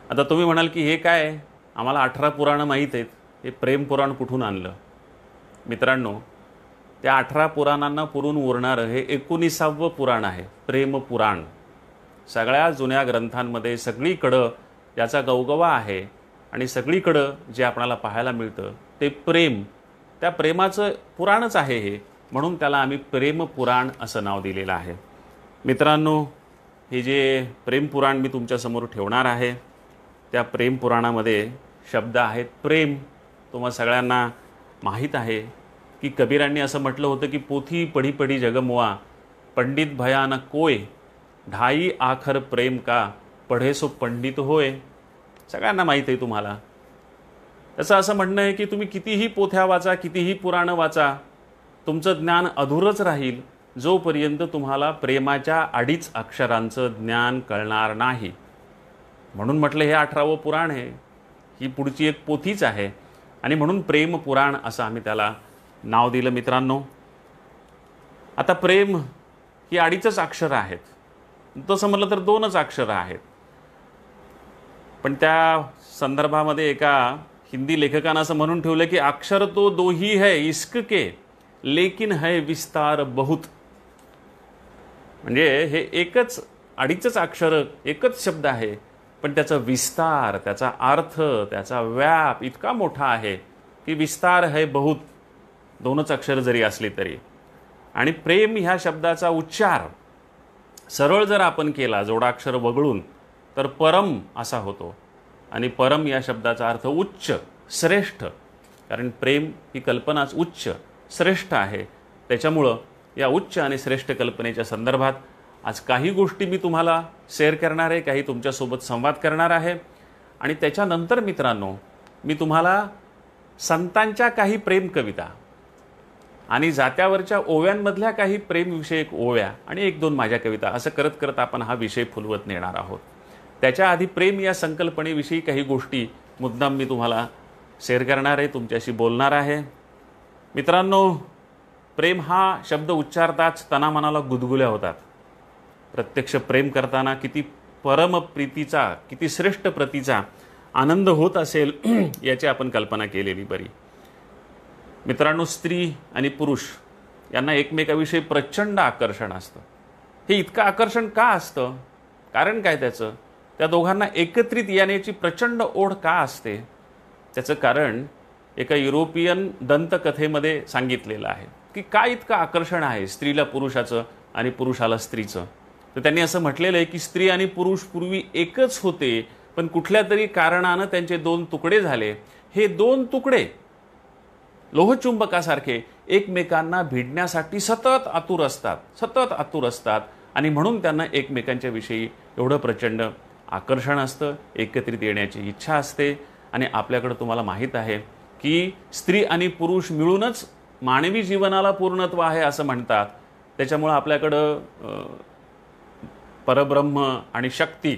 आता तुम्ही म्हणाल की हे काय आहे? आम्हाला 18 पुराणं माहीत आहेत, हे प्रेम पुराण कुठून आणलं? मित्रांनो, त्या 18 पुराणांना पुरून उरणारं हे 19वं पुराण आहे, प्रेम पुराण. सगळ्या जुन्या ग्रंथांमध्ये सगळीकडं याचा गवगवा आहे आणि सगळीकडं जे आपल्याला पाहायला मिळतं ते प्रेम, त्या प्रेमाचं पुराणच आहे हे, म्हणून त्याला आम्ही प्रेम पुराण असं नाव दिलेलं आहे. मित्रांनो, हे जे प्रेम पुराण मी तुमच्यासमोर ठेवणार आहे, त्या प्रेम पुराणामध्ये शब्द आहेत प्रेम. तुम्हा सगळ्यांना माहीत आहे की कबीरांनी असं म्हटलं होतं की पोथी पढी पढी जगमुआ, पंडित भयान कोय, ढाई आखर प्रेम का, पढे सो पंडित होय. सगळ्यांना माहीत आहे तुम्हाला. त्याचं असं म्हणणं आहे की तुम्ही कितीही पोथ्या वाचा, कितीही पुराणं वाचा, तुमचं ज्ञान अधुरच राहील जोपर्यंत तुम्हाला प्रेमाच्या अडीच अक्षरांचं ज्ञान कळणार नाही. म्हणून म्हटलं हे 18वं पुराण आहे, ही पुढची एक पोथीच आहे आणि म्हणून प्रेम पुराण असं आम्ही त्याला नाव दिलं. मित्रांनो, आता प्रेम ही अडीचच अक्षरं आहेत, तसं म्हटलं तर 2च अक्षरं आहेत. पण त्या संदर्भामध्ये एका हिंदी लेखकानं असं म्हणून ठेवलं की अक्षर तो दो ही है इश्क के, लेकिन है विस्तार बहुत. म्हणजे हे एकच अडीचच अक्षर, एकच शब्द आहे, पण त्याचा विस्तार, त्याचा अर्थ, त्याचा व्याप इतका मोठा आहे की विस्तार है बहुत, 2च अक्षर जरी असली तरी. आणि प्रेम ह्या शब्दाचा उच्चार सरळ जर आपण केला जोडाक्षर वगळून तर परम असा होतो. आणि परम या शब्दाचा अर्थ उच्च, श्रेष्ठ, कारण प्रेम ही कल्पनाच उच्च श्रेष्ठ आहे. त्याच्यामुळं या उच्च आणि श्रेष्ठ कल्पनेच्या संदर्भात आज काही गोष्टी मी तुम्हाला शेअर करणार आहे, काही तुमच्यासोबत संवाद करणार आहे. आणि त्याच्यानंतर मित्रांनो, मी तुम्हाला संतांच्या काही प्रेम कविता आणि जात्यावरच्या ओव्यांमधल्या काही प्रेमविषयक ओव्या आणि 1-2 माझ्या कविता असं करत करत आपण हा विषय फुलवत नेणार आहोत. त्याच्या आधी प्रेम या संकल्पनेविषयी काही गोष्टी मुद्दाम मी तुम्हाला शेअर करणार आहे, तुमच्याशी बोलणार आहे. मित्रांनो, प्रेम हा शब्द उच्चारताच तनामनाला गुदगुल्या होतात. प्रत्यक्ष प्रेम करताना किती परमप्रीतीचा, किती श्रेष्ठ प्रतीचा आनंद होत असेल याची आपण कल्पना केलेली बरी. मित्रांनो, स्त्री आणि पुरुष यांना एकमेकाविषयी प्रचंड आकर्षण असतं. हे इतकं आकर्षण का असतं? कारण काय त्याचं? त्या दोघांना एकत्रित येण्याची प्रचंड ओढ का असते? त्याचं कारण एका युरोपियन दंतकथेमध्ये सांगितलेलं आहे की काय इतकं आकर्षण आहे स्त्रीला पुरुषाचं आणि पुरुषाला स्त्रीचं. तर त्यांनी असं म्हटलेलं आहे की स्त्री आणि पुरुष पूर्वी एकच होते, पण कुठल्या तरी कारणानं त्यांचे 2 तुकडे झाले. हे 2 तुकडे लोहचुंबकासारखे एकमेकांना भिडण्यासाठी सतत आतुर असतात आणि म्हणून त्यांना एकमेकांच्या विषयी एवढं प्रचंड आकर्षण असतं, एकत्रित येण्याची इच्छा असते. आणि आपल्याकडं तुम्हाला माहीत आहे की स्त्री आणि पुरुष मिळूनच मानवी जीवनाला पूर्णत्व आहे असं म्हणतात. त्याच्यामुळं आपल्याकडं परब्रह्म आणि शक्ती,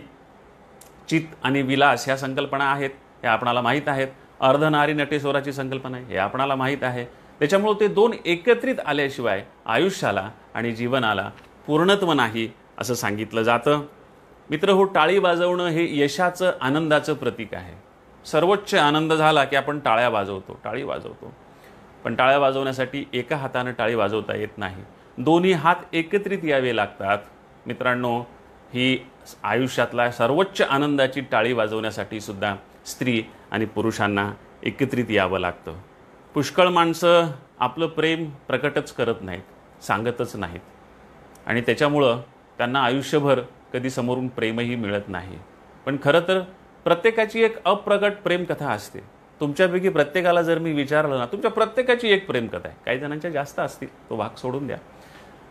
चित आणि विलास ह्या संकल्पना आहेत, हे आपणाला माहीत आहेत. अर्धनारी नटेश्वराची संकल्पना आहे, हे आपणाला माहीत आहे. त्याच्यामुळं ते 2 एकत्रित आल्याशिवाय आयुष्याला आणि जीवनाला पूर्णत्व नाही असं सांगितलं जातं. मित्र हो, टाळी वाजवणं हे यशाचं, आनंदाचं प्रतीक आहे. सर्वोच्च आनंद झाला की आपण टाळी वाजवतो. पण टाळ्या वाजवण्यासाठी एका हातानं टाळी वाजवता येत नाही, दोन्ही हात एकत्रित यावे लागतात. मित्रांनो, ही आयुष्यातला सर्वोच्च आनंदाची टाळी वाजवण्यासाठी सुद्धा स्त्री आणि पुरुषांना एकत्रित यावं लागतं. पुष्कळ माणसं आपलं प्रेम प्रकटच करत नाहीत, सांगतच नाहीत आणि त्याच्यामुळं त्यांना आयुष्यभर कधी समोरून प्रेमही मिळत नाही. पण खरं तर प्रत्येकाची एक अप्रगट प्रेमकथा असते. तुमच्यापैकी प्रत्येकाला जर मी विचारलं ना, तुमच्या प्रत्येकाची एक प्रेमकथा आहे. काही जणांच्या जास्त असतील, तो भाग सोडून द्या,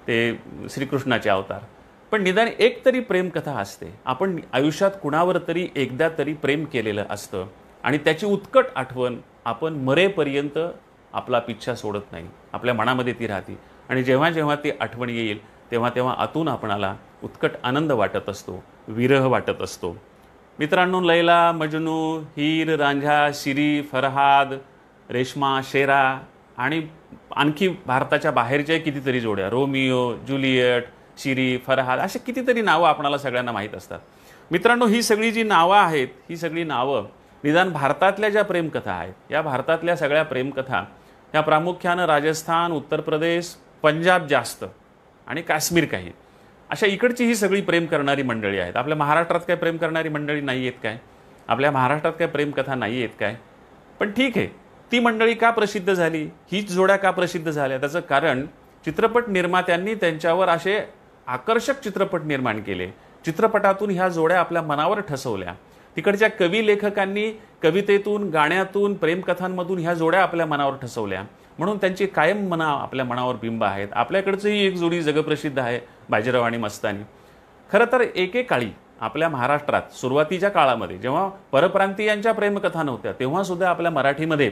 ते श्रीकृष्णाचे अवतार. पण निदान एक तरी प्रेमकथा असते. आपण आयुष्यात कुणावर तरी एकदा तरी प्रेम केलेलं असतं आणि त्याची उत्कट आठवण आपण मरेपर्यंत आपला पिच्छा सोडत नाही, आपल्या मनामध्ये ती राहते. आणि जेव्हा जेव्हा ती आठवण येईल तेव्हा तेव्हा आतून आपणाला उत्कट आनंद वाटत असतो, विरह वाटत असतो. मित्रांनो, लैला, मजनू, हीर, रांझा, शिरी, फरहाद, रेश्मा, शेरा आणि आणखी भारताच्या बाहेरच्या कितीतरी जोड्या, रोमिओ, ज्युलियट, शिरी, फरहाद, असे कितीतरी नावं आपणाला सगळ्यांना माहीत असतात. मित्रांनो, ही सगळी जी नावं आहेत, ही सगळी नावं निदान भारतातल्या ज्या प्रेमकथा आहेत, या भारतातल्या सगळ्या प्रेमकथा ह्या प्रामुख्यानं राजस्थान, उत्तर प्रदेश, पंजाब जास्त आणि काश्मीर काही, अशा इकडची ही सगळी प्रेम करणारी मंडळी आहेत. आपल्या महाराष्ट्रात काय प्रेम करणारी मंडळी नाही आहेत काय? आपल्या महाराष्ट्रात काय प्रेमकथा नाही आहेत काय? पण ठीक आहे, ती मंडळी का प्रसिद्ध झाली, हीच जोड्या का प्रसिद्ध झाल्या? त्याचं कारण चित्रपट निर्मात्यांनी त्यांच्यावर असे आकर्षक चित्रपट निर्माण केले, चित्रपटातून ह्या जोड्या आपल्या मनावर ठसवल्या. तिकडच्या कवी लेखकांनी कवितेतून, गाण्यातून, प्रेमकथांमधून ह्या जोड्या आपल्या मनावर ठसवल्या, म्हणून त्यांची कायम आपल्या मनावर बिंब आहेत. आपल्याकडचंही एक जोडी जगप्रसिद्ध आहे, बाजीराव आणि मस्तानी. खरं तर एकेकाळी आपल्या महाराष्ट्रात सुरुवातीच्या काळामध्ये जेव्हा परप्रांतीयांच्या प्रेमकथा नव्हत्या, तेव्हा सुद्धा आपल्या मराठीमध्ये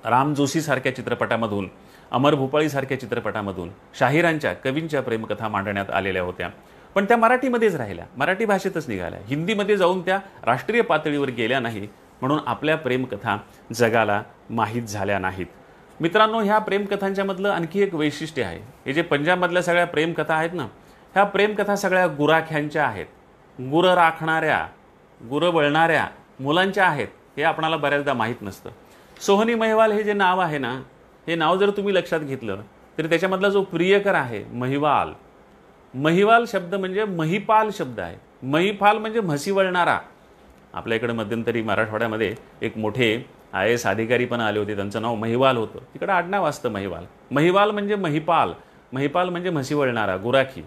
राम जोशी सारख्या चित्रपटामधून, अमर भूपाळी सारख्या चित्रपटामधून शाहिरांच्या, कवींच्या प्रेमकथा मांडण्यात आलेल्या होत्या. पण त्या मराठीमध्येच राहिल्या, मराठी भाषेतच निघाल्या. हिंदीमध्ये जाऊन त्या राष्ट्रीय पातळीवर गेल्या नाही, म्हणून आपल्या प्रेमकथा जगाला माहीत झाल्या नाहीत. मित्रांनो, ह्या प्रेमकथांच्या मधलं आणखी एक वैशिष्ट्य आहे. हे जे पंजाबमधल्या सगळ्या प्रेमकथा आहेत ना, ह्या प्रेमकथा सगळ्या गुराख्यांच्या आहेत, गुरं राखणाऱ्या, गुरं वळणाऱ्या मुलांच्या आहेत. हे आपणाला बऱ्याचदा माहीत नसतं. सोहनी महिवाल हे जे नाव आहे ना, हे नाव जर तुम्ही लक्षात घेतलं तरी त्याच्यामधला जो प्रियकर आहे महिवाल, महिवाल शब्द म्हणजे महिपाल शब्द आहे. महिपाल म्हणजे म्हशी वळणारा. आपल्या इकडे मध्यंतरी मराठवाड्यामध्ये एक मोठे IAS अधिकारी पण आले होते, त्यांचं नाव महिवाल होतं. तिकडे आडनाव असतं महिवाल. महिवाल म्हणजे महिपाल, महिपाल म्हणजे म्हशी वळणारा, गुराखी.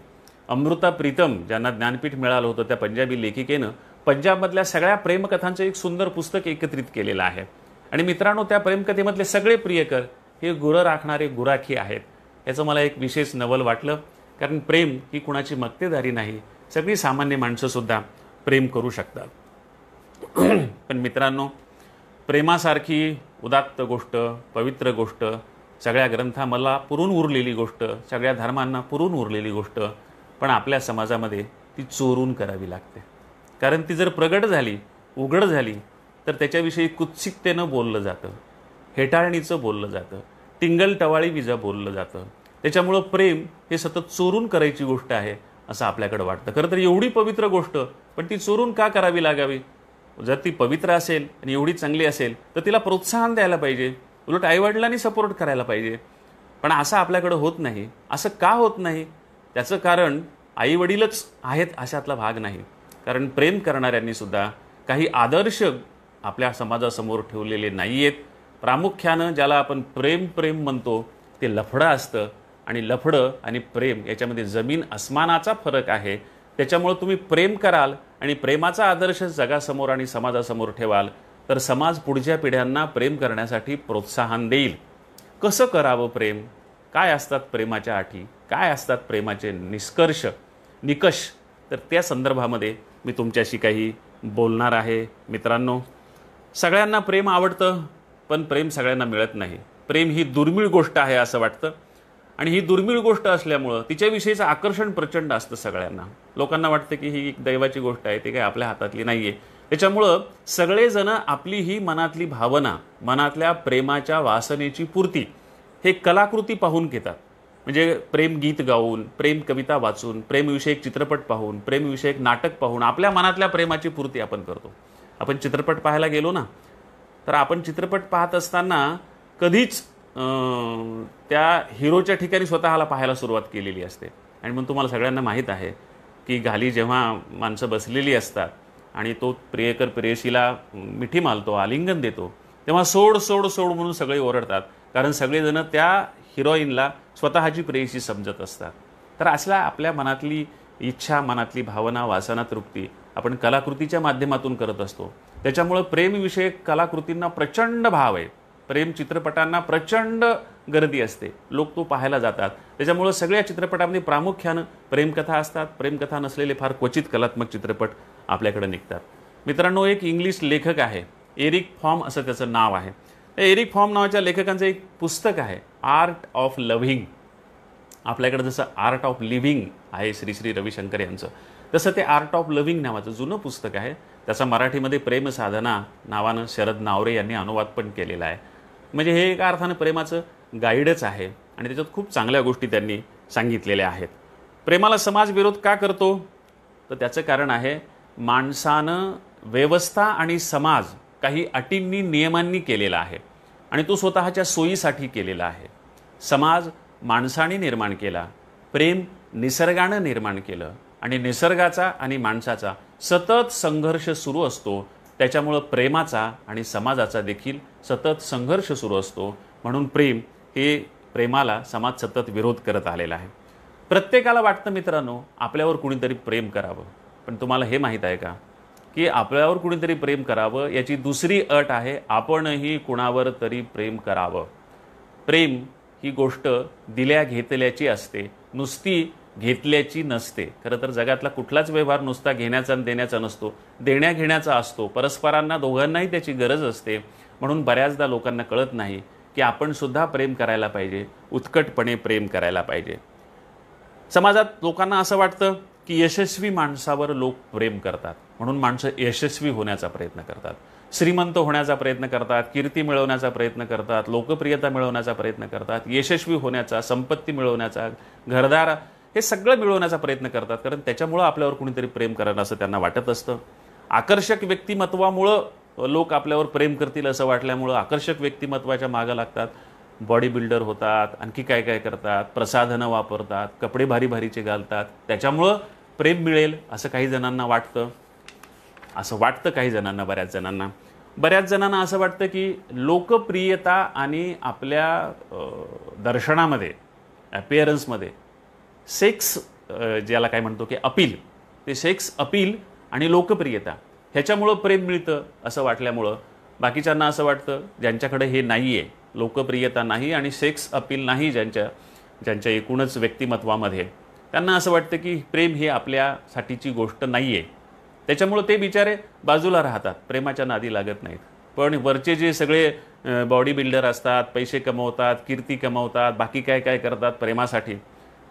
अमृता प्रीतम, ज्यांना ज्ञानपीठ मिळालं होतं, त्या पंजाबी लेखिकेनं पंजाबमधल्या सगळ्या प्रेमकथांचं एक सुंदर पुस्तक एकत्रित केलेलं आहे. आणि मित्रांनो, त्या प्रेमकथेमधले सगळे प्रियकर हे गुरं राखणारे गुराखी आहेत. याचं मला एक विशेष नवल वाटलं, कारण प्रेम ही कुणाची मक्तेदारी नाही, सगळी सामान्य माणसंसुद्धा प्रेम करू शकतात. पण मित्रांनो, प्रेमासारखी उदात्त गोष्ट, पवित्र गोष्ट, सगळ्या ग्रंथांमधला पुरून उरलेली गोष्ट, सगळ्या धर्मांना पुरून उरलेली गोष्ट, पण आपल्या समाजामध्ये ती चोरून करावी लागते. कारण ती जर प्रगट झाली, उघड झाली, तर त्याच्याविषयी कुत्सिकतेनं बोललं जातं, हेटाळणीचं बोललं जातं, टिंगल टवाळी बोललं जातं. त्याच्यामुळं प्रेम हे सतत चोरून करायची गोष्ट आहे असं आपल्याकडे वाटतं. खरं तर एवढी पवित्र गोष्ट, पण ती चोरून का करावी लागावी? जर ती पवित्र असेल आणि एवढी चांगली असेल तर तिला प्रोत्साहन द्यायला पाहिजे, उलट आईवडिलांनी सपोर्ट करायला पाहिजे. पण असं आपल्याकडं होत नाही. असं का होत नाही? त्याचं कारण आईवडीलच आहेत अशातला भाग नाही. कारण प्रेम करणाऱ्यांनी सुद्धा काही आदर्श आपल्या समाजासमोर ठेवलेले नाही आहेत. प्रामुख्यानं ज्याला आपण प्रेम म्हणतो ते लफडं असतं, आणि लफडं आणि प्रेम याच्यामध्ये जमीन अस्मानाचा फरक आहे. त्याच्यामुळे तुम्ही प्रेम कराल आणि प्रेमाचा आदर्श जगासमोर आणि समाजासमोर ठेवाल, तर समाज पुढच्या पिढ्यांना प्रेम करण्यासाठी प्रोत्साहन देईल. कसं करावं प्रेम? काय असतात प्रेमाच्या अटी? काय असतात प्रेमाचे निकष? तर त्या संदर्भामध्ये मी तुमच्याशी काही बोलणार आहे. मित्रांनो, सगळ्यांना प्रेम आवडतं, पण प्रेम सगळ्यांना मिळत नाही. प्रेम ही दुर्मिळ गोष्ट आहे असं वाटतं, आणि ही दुर्मिळ गोष्ट असल्यामुळं तिच्याविषयीचं आकर्षण प्रचंड असतं सगळ्यांना. लोकांना वाटतं की ही एक दैवाची गोष्ट आहे, ती काही आपल्या हातातली नाही आहे. त्याच्यामुळं सगळेजण आपली ही मनातली भावना, मनातल्या प्रेमाच्या वासनेची पूर्ती हे कलाकृती पाहून घेतात. म्हणजे प्रेम गीत गाऊन, प्रेम कविता वाचून, प्रेमविषयक चित्रपट पाहून, प्रेमविषयक नाटक पाहून आपल्या मनातल्या प्रेमाची पूर्ती आपण करतो. आपण चित्रपट पाहायला गेलो ना, तर आपण चित्रपट पाहत असताना कधीच त्या हिरोच्या ठिकाणी स्वतःला पाहायला सुरुवात केलेली असते. आणि मग तुम्हाला सगळ्यांना माहीत आहे की घाली जेव्हा माणसं बसलेली असतात आणि तो प्रियकर प्रेयसीला मिठी मारतो, आलिंगन देतो, तेव्हा सोड सोड सोड म्हणून सगळे ओरडतात, कारण सगळेजण त्या हिरोईनला स्वतःची प्रेयसी समजत असतात. तर असल्या आपल्या मनातली इच्छा, मनातली भावना, वासना, तृप्ती आपण कलाकृतीच्या माध्यमातून करत असतो. त्याच्यामुळं प्रेमविषयक कलाकृतींना प्रचंड भाव आहे. प्रेम चित्रपटांना प्रचंड गर्दी असते, लोक तो पाहायला जातात. त्याच्यामुळं सगळ्या चित्रपटांमध्ये प्रामुख्यानं प्रेमकथा असतात. प्रेमकथा नसलेले फार क्वचित कलात्मक चित्रपट आपल्याकडे निघतात. मित्रांनो, एक इंग्लिश लेखक आहे, एरिक फॉर्म असं त्याचं नाव आहे. एरिक फॉर्म नावाच्या लेखकांचं एक पुस्तक आहे, आर्ट ऑफ लव्हिंग. आपल्याकडे जसं आर्ट ऑफ लिव्हिंग आहे श्री रविशंकर यांचं, तसं ते आर्ट ऑफ लव्हिंग नावाचं जुनं पुस्तक आहे. त्याचा मराठीमध्ये प्रेमसाधना नावानं शरद नावरे यांनी अनुवाद पण केलेला आहे. म्हणजे हे एका अर्थानं प्रेमाचं गाईडच आहे, आणि त्याच्यात खूप चांगल्या गोष्टी त्यांनी सांगितलेल्या आहेत. प्रेमाला समाज विरोध का करतो? तर त्याचं कारण आहे माणसानं व्यवस्था आणि समाज काही अटींनी नियमांनी केलेला आहे आणि तो स्वतःच्या सोयीसाठी केलेला आहे. समाज माणसाने निर्माण केला, प्रेम निसर्गानं निर्माण केलं आणि निसर्गाचा आणि माणसाचा सतत संघर्ष सुरू असतो. त्याच्यामुळं प्रेमाचा आणि समाजाचा देखील सतत संघर्ष सुरू असतो. म्हणून प्रेमाला समाज सतत विरोध करत आलेला आहे. प्रत्येकाला वाटतं मित्रांनो आपल्यावर कुणीतरी प्रेम करावं, पण तुम्हाला हे माहीत आहे का की आपल्यावर कुणीतरी प्रेम करावं याची दुसरी अट आहे, आपणही कुणावर तरी प्रेम करावं. प्रेम ही गोष्ट दिल्या घेतल्याची असते, नुसती घेतल्याची नसते. खरं तर जगातला कुठलाच व्यवहार नुसता घेण्याचा आणि देण्याचा नसतो, देण्या घेण्याचा असतो. परस्परांना दोघांनाही त्याची गरज असते. म्हणून बऱ्याचदा लोकांना कळत नाही की आपण सुद्धा प्रेम करायला पाहिजे, उत्कटपणे प्रेम करायला पाहिजे. समाजात लोकांना असं वाटतं की यशस्वी माणसावर लोक प्रेम करतात, म्हणून माणसं यशस्वी होण्याचा प्रयत्न करतात, श्रीमंत होण्याचा प्रयत्न करतात, कीर्ती मिळवण्याचा प्रयत्न करतात, लोकप्रियता मिळवण्याचा प्रयत्न करतात, यशस्वी होण्याचा, संपत्ती मिळवण्याचा, घरदार हे सगळं मिळवण्याचा प्रयत्न करतात. कारण त्याच्यामुळं आपल्यावर कुणीतरी प्रेम करायला असं त्यांना वाटत असतं. आकर्षक व्यक्तिमत्वामुळं लोक आपल्यावर प्रेम करतील असं वाटल्यामुळं आकर्षक व्यक्तिमत्वाच्या मागं लागतात, बॉडी बिल्डर होतात, आणखी काय काय करतात, प्रसाधनं वापरतात, कपडे भारी भारीचे घालतात, त्याच्यामुळं प्रेम मिळेल असं काही जणांना वाटतं. असं वाटतं काही जणांना, बऱ्याच जणांना असं वाटतं की लोकप्रियता आणि आपल्या दर्शनामध्ये, ॲपिअरन्समध्ये सेक्स ज्याला काय म्हणतो की अपील, ते सेक्स अपील आणि लोकप्रियता ह्याच्यामुळं प्रेम मिळतं असं वाटल्यामुळं बाकीच्यांना असं वाटतं, ज्यांच्याकडे हे नाही आहे, लोकप्रियता नाही आणि सेक्स अपील नाही ज्यांच्या एकूणच व्यक्तिमत्वामध्ये, त्यांना असं वाटतं की प्रेम ही आपल्यासाठीची गोष्ट नाही आहे. त्याच्यामुळं ते बिचारे बाजूला राहतात, प्रेमाच्या नादी लागत नाहीत. पण वरचे जे सगळे बॉडी बिल्डर असतात, पैसे कमवतात, कीर्ती कमवतात, बाकी काय काय करतात प्रेमासाठी,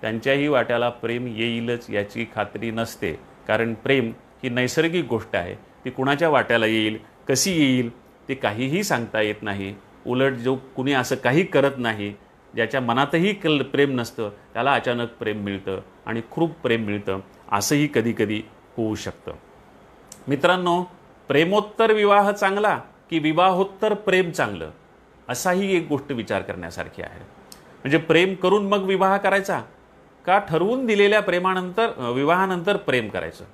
त्यांच्याही वाट्याला प्रेम येईलच याची खात्री नसते. कारण प्रेम ही नैसर्गिक गोष्ट आहे, ती कुणाच्या वाट्याला येईल, कशी येईल ते काहीही सांगता येत नाही. उलट जो कुणी असं काही करत नाही, ज्याच्या मनातही प्रेम नसतं, त्याला अचानक प्रेम मिळतं आणि खूप प्रेम मिळतं, असंही कधीकधी होऊ शकतं. मित्रांनो, प्रेमोत्तर विवाह चांगला की विवाहोत्तर प्रेम चांगलं, असाही एक गोष्ट विचार करण्यासारखी आहे. म्हणजे प्रेम करून मग विवाह करायचा का ठरवून दिलेल्या विवाहानंतर प्रेम करायचं?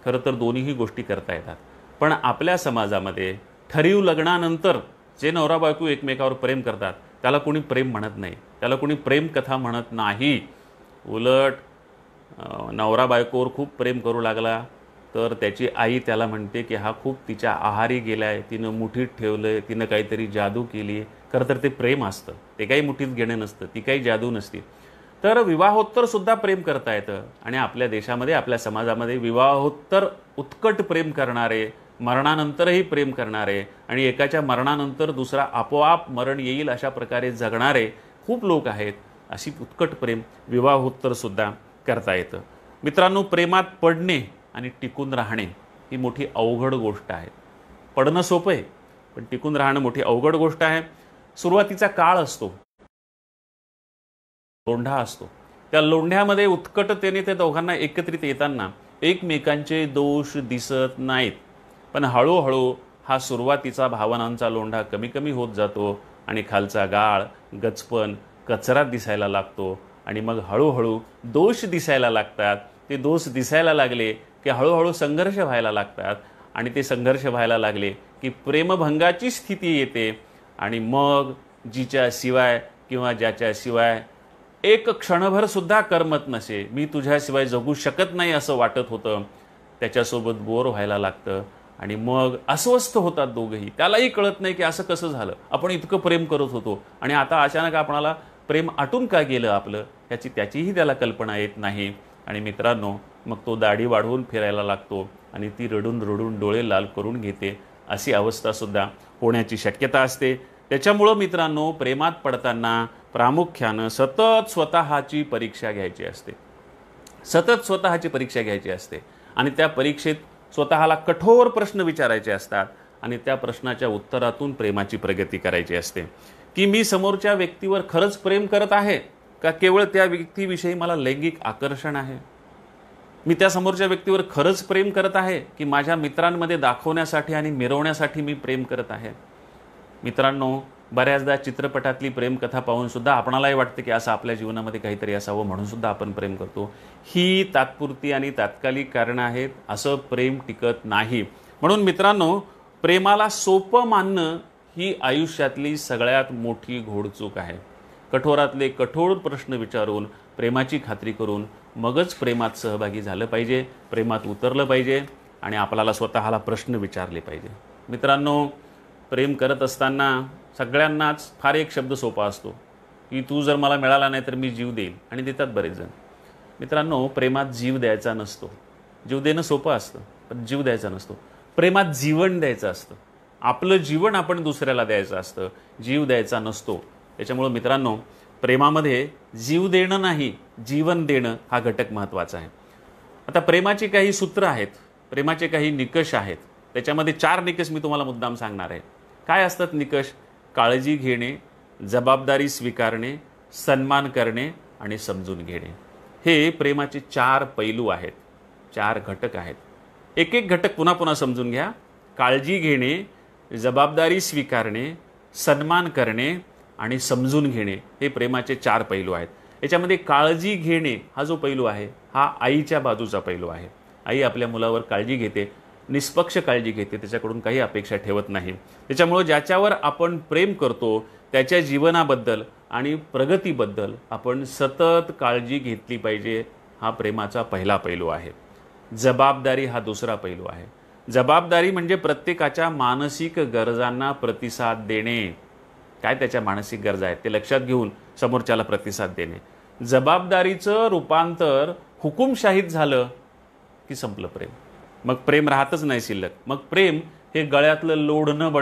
खरं तर दोन्हीही गोष्टी करता येतात. पण आपल्या समाजामध्ये ठरीव लग्नानंतर जे नवरा बायको एकमेकावर प्रेम करतात त्याला कोणी प्रेम म्हणत नाही, त्याला कोणी प्रेम कथा म्हणत नाही. उलट नवरा बायकोवर खूप प्रेम करू लागला तर त्याची आई त्याला म्हणते की हा खूप तिच्या आहारी गेलाय, तिनं मुठीत ठेवलंय, तिनं काहीतरी जादू केली. खरं तर ते प्रेम असतं, ते काही मुठीत घेणं नसतं, ती काही जादू नसती. तर विवाहोत्तर सुद्धा प्रेम करता येतं आणि आपल्या देशामध्ये, आपल्या समाजामध्ये विवाहोत्तर उत्कट प्रेम करणारे, मरणानंतरही प्रेम करणारे आणि एकाच्या मरणानंतर दुसरा आपोआप मरण येईल अशा प्रकारे जगणारे खूप लोक आहेत. अशी उत्कट प्रेम विवाहोत्तर सुद्धा करता येतं. मित्रांनो, प्रेमात पडणे आणि टिकून राहणे ही मोठी अवघड गोष्ट आहे. पडणं सोपं आहे, पण टिकून राहणं मोठी अवघड गोष्ट आहे. सुरुवातीचा काळ असतो, लोंढा असतो, त्या लोंढ्यामध्ये उत्कटतेने ते दोघांना एकत्रित येताना एकमेकांचे दोष दिसत नाहीत. पण हळूहळू हा सुरुवातीचा भावनांचा लोंढा कमी कमी होत जातो आणि खालचा गाळ, गचपण, कचरा दिसायला लागतो आणि मग हळूहळू दोष दिसायला लागतात. ते दोष दिसायला लागले की हळूहळू संघर्ष व्हायला लागतात आणि ते संघर्ष व्हायला लागले की प्रेमभंगाची स्थिती येते आणि मग जिच्या शिवाय किंवा ज्याच्याशिवाय एक क्षणभर सुद्धा करमत नसे, मी तुझ्याशिवाय जगू शकत नाही असं वाटत होतं, त्याच्यासोबत बोर व्हायला लागतं आणि मग अस्वस्थ होतात दोघंही. त्यालाही कळत नाही की असं कसं झालं, आपण इतकं प्रेम करत होतो आणि आता अचानक आपणाला प्रेम आटून का गेलं आपलं, त्याचीही त्याला कल्पना येत नाही. आणि मित्रांनो, मग तो दाढी वाढवून फिरायला लागतो आणि ती रडून रडून डोळे लाल करून घेते. अशी अवस्थासुद्धा होण्याची शक्यता असते. त्याच्यामुळं मित्रांनो, प्रेमात पडताना प्रामुख्यानं सतत स्वतःची परीक्षा घ्यायची असते आणि त्या परीक्षेत स्वतःला कठोर प्रश्न विचारायचे असतात आणि त्या प्रश्नाच्या उत्तरातून प्रेमाची प्रगती करायची असते की मी समोरच्या व्यक्तीवर खरंच प्रेम करत आहे का केवळ त्या व्यक्तीविषयी मला लैंगिक आकर्षण आहे. मी त्या समोरच्या व्यक्तीवर खरंच प्रेम करत आहे की माझ्या मित्रांमध्ये दाखवण्यासाठी आणि मिरवण्यासाठी मी प्रेम करत आहे? मित्रांनो, बऱ्याचदा चित्रपटातली प्रेमकथा पाहून सुद्धा आपणालाही वाटतं की असं आपल्या जीवनामध्ये काहीतरी असावं म्हणून सुद्धा आपण प्रेम करतो. ही तात्पुरती आणि तात्कालिक कारणं आहेत. असं प्रेम टिकत नाही. म्हणून मित्रांनो, प्रेमाला सोपं मानणं ही आयुष्यातली सगळ्यात मोठी घोडचूक आहे. कठोरातले कठोर प्रश्न विचारून, प्रेमाची खात्री करून मगच प्रेमात सहभागी झालं पाहिजे, प्रेमात उतरलं पाहिजे आणि आपल्याला स्वतःला प्रश्न विचारले पाहिजे. मित्रांनो, प्रेम करत असताना सगळ्यांनाच फार एक शब्द सोपा असतो की तू जर मला मिळाला नाही तर मी जीव देईल, आणि देतात बरेच जण. मित्रांनो, प्रेमात जीव द्यायचा नसतो. जीव देणं सोपं असतं, पण जीव द्यायचा नसतो. प्रेमात जीवन द्यायचं असतं. आपलं जीवन आपण दुसऱ्याला द्यायचं असतं, जीव द्यायचा नसतो. त्याच्यामुळं मित्रांनो, प्रेमामध्ये जीव देणं नाही, जीवन देणं हा घटक महत्त्वाचा आहे. आता प्रेमाची काही सूत्र आहेत, प्रेमाचे काही निकष आहेत. त्याच्यामध्ये 4 निकष मी तुम्हाला मुद्दाम सांगणार आहे. काय असतात निकष? काळजी घेणे, जबाबदारी स्वीकारणे, सन्मान करणे आणि समजून घेणे. हे प्रेमाचे 4 पैलू आहेत, 4 घटक आहेत. एक एक घटक पुन्हा पुन्हा समजून घ्या. काळजी घेणे, जबाबदारी स्वीकारणे, सन्मान करणे आणि समजून घेणे हे प्रेमाचे 4 पैलू आहेत. याच्यामध्ये काळजी घेणे हा जो पैलू आहे हा आईच्या बाजूचा पैलू आहे. आई आपल्या मुलावर काळजी घेते, निष्पक्ष काळजी घेते, त्याच्याकडून काही अपेक्षा ठेवत नाही. त्याच्यामुळे ज्याच्यावर आपण प्रेम करतो त्याच्या जीवनाबद्दल आणि प्रगतीबद्दल आपण सतत काळजी घेतली पाहिजे. हा प्रेमाचा पहिला पैलू आहे. जबाबदारी हा दुसरा पैलू आहे. जबाबदारी म्हणजे प्रत्येकाच्या मानसिक गरजांना प्रतिसाद देणे. काय त्याच्या मानसिक गरजा आहेत ते लक्षात घेऊन समोरच्याला प्रतिसाद देणे. जबाबदारीचं रूपांतर हुकुमशाहीत झालं की संपलं प्रेम. मग प्रेम राहतच नाही शिल्लक. मग प्रेम हे गळ्यातलं लोढणं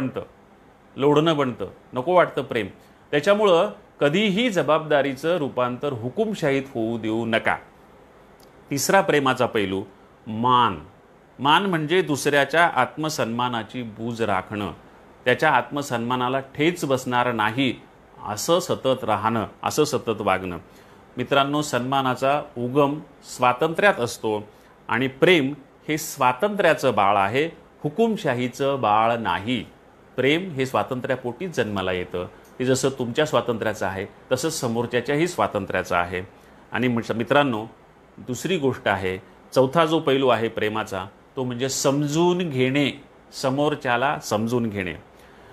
बनतं, नको वाटतं प्रेम. त्याच्यामुळं कधीही जबाबदारीचं रूपांतर हुकुमशाहीत होऊ देऊ नका. तिसरा प्रेमाचा पैलू मान. मान म्हणजे दुसऱ्याच्या आत्मसन्मानाची बूज राखणं, त्याच्या आत्मसन्मानाला ठेच बसणार नाही असं सतत राहणं, असं सतत वागणं. मित्रांनो, सन्मानाचा उगम स्वातंत्र्यात असतो आणि प्रेम हे स्वातंत्र्याचं बाळ आहे, हुकुमशाहीचं बाळ नाही. प्रेम हे स्वातंत्र्यापोटीच जन्माला येतं. ते जसं तुमच्या स्वातंत्र्याचं आहे तसंच समोरच्याच्याही स्वातंत्र्याचं आहे. आणि मित्रांनो, दुसरी गोष्ट आहे, चौथा जो पैलू आहे प्रेमाचा तो म्हणजे समजून घेणे, समोरच्याला समजून घेणे.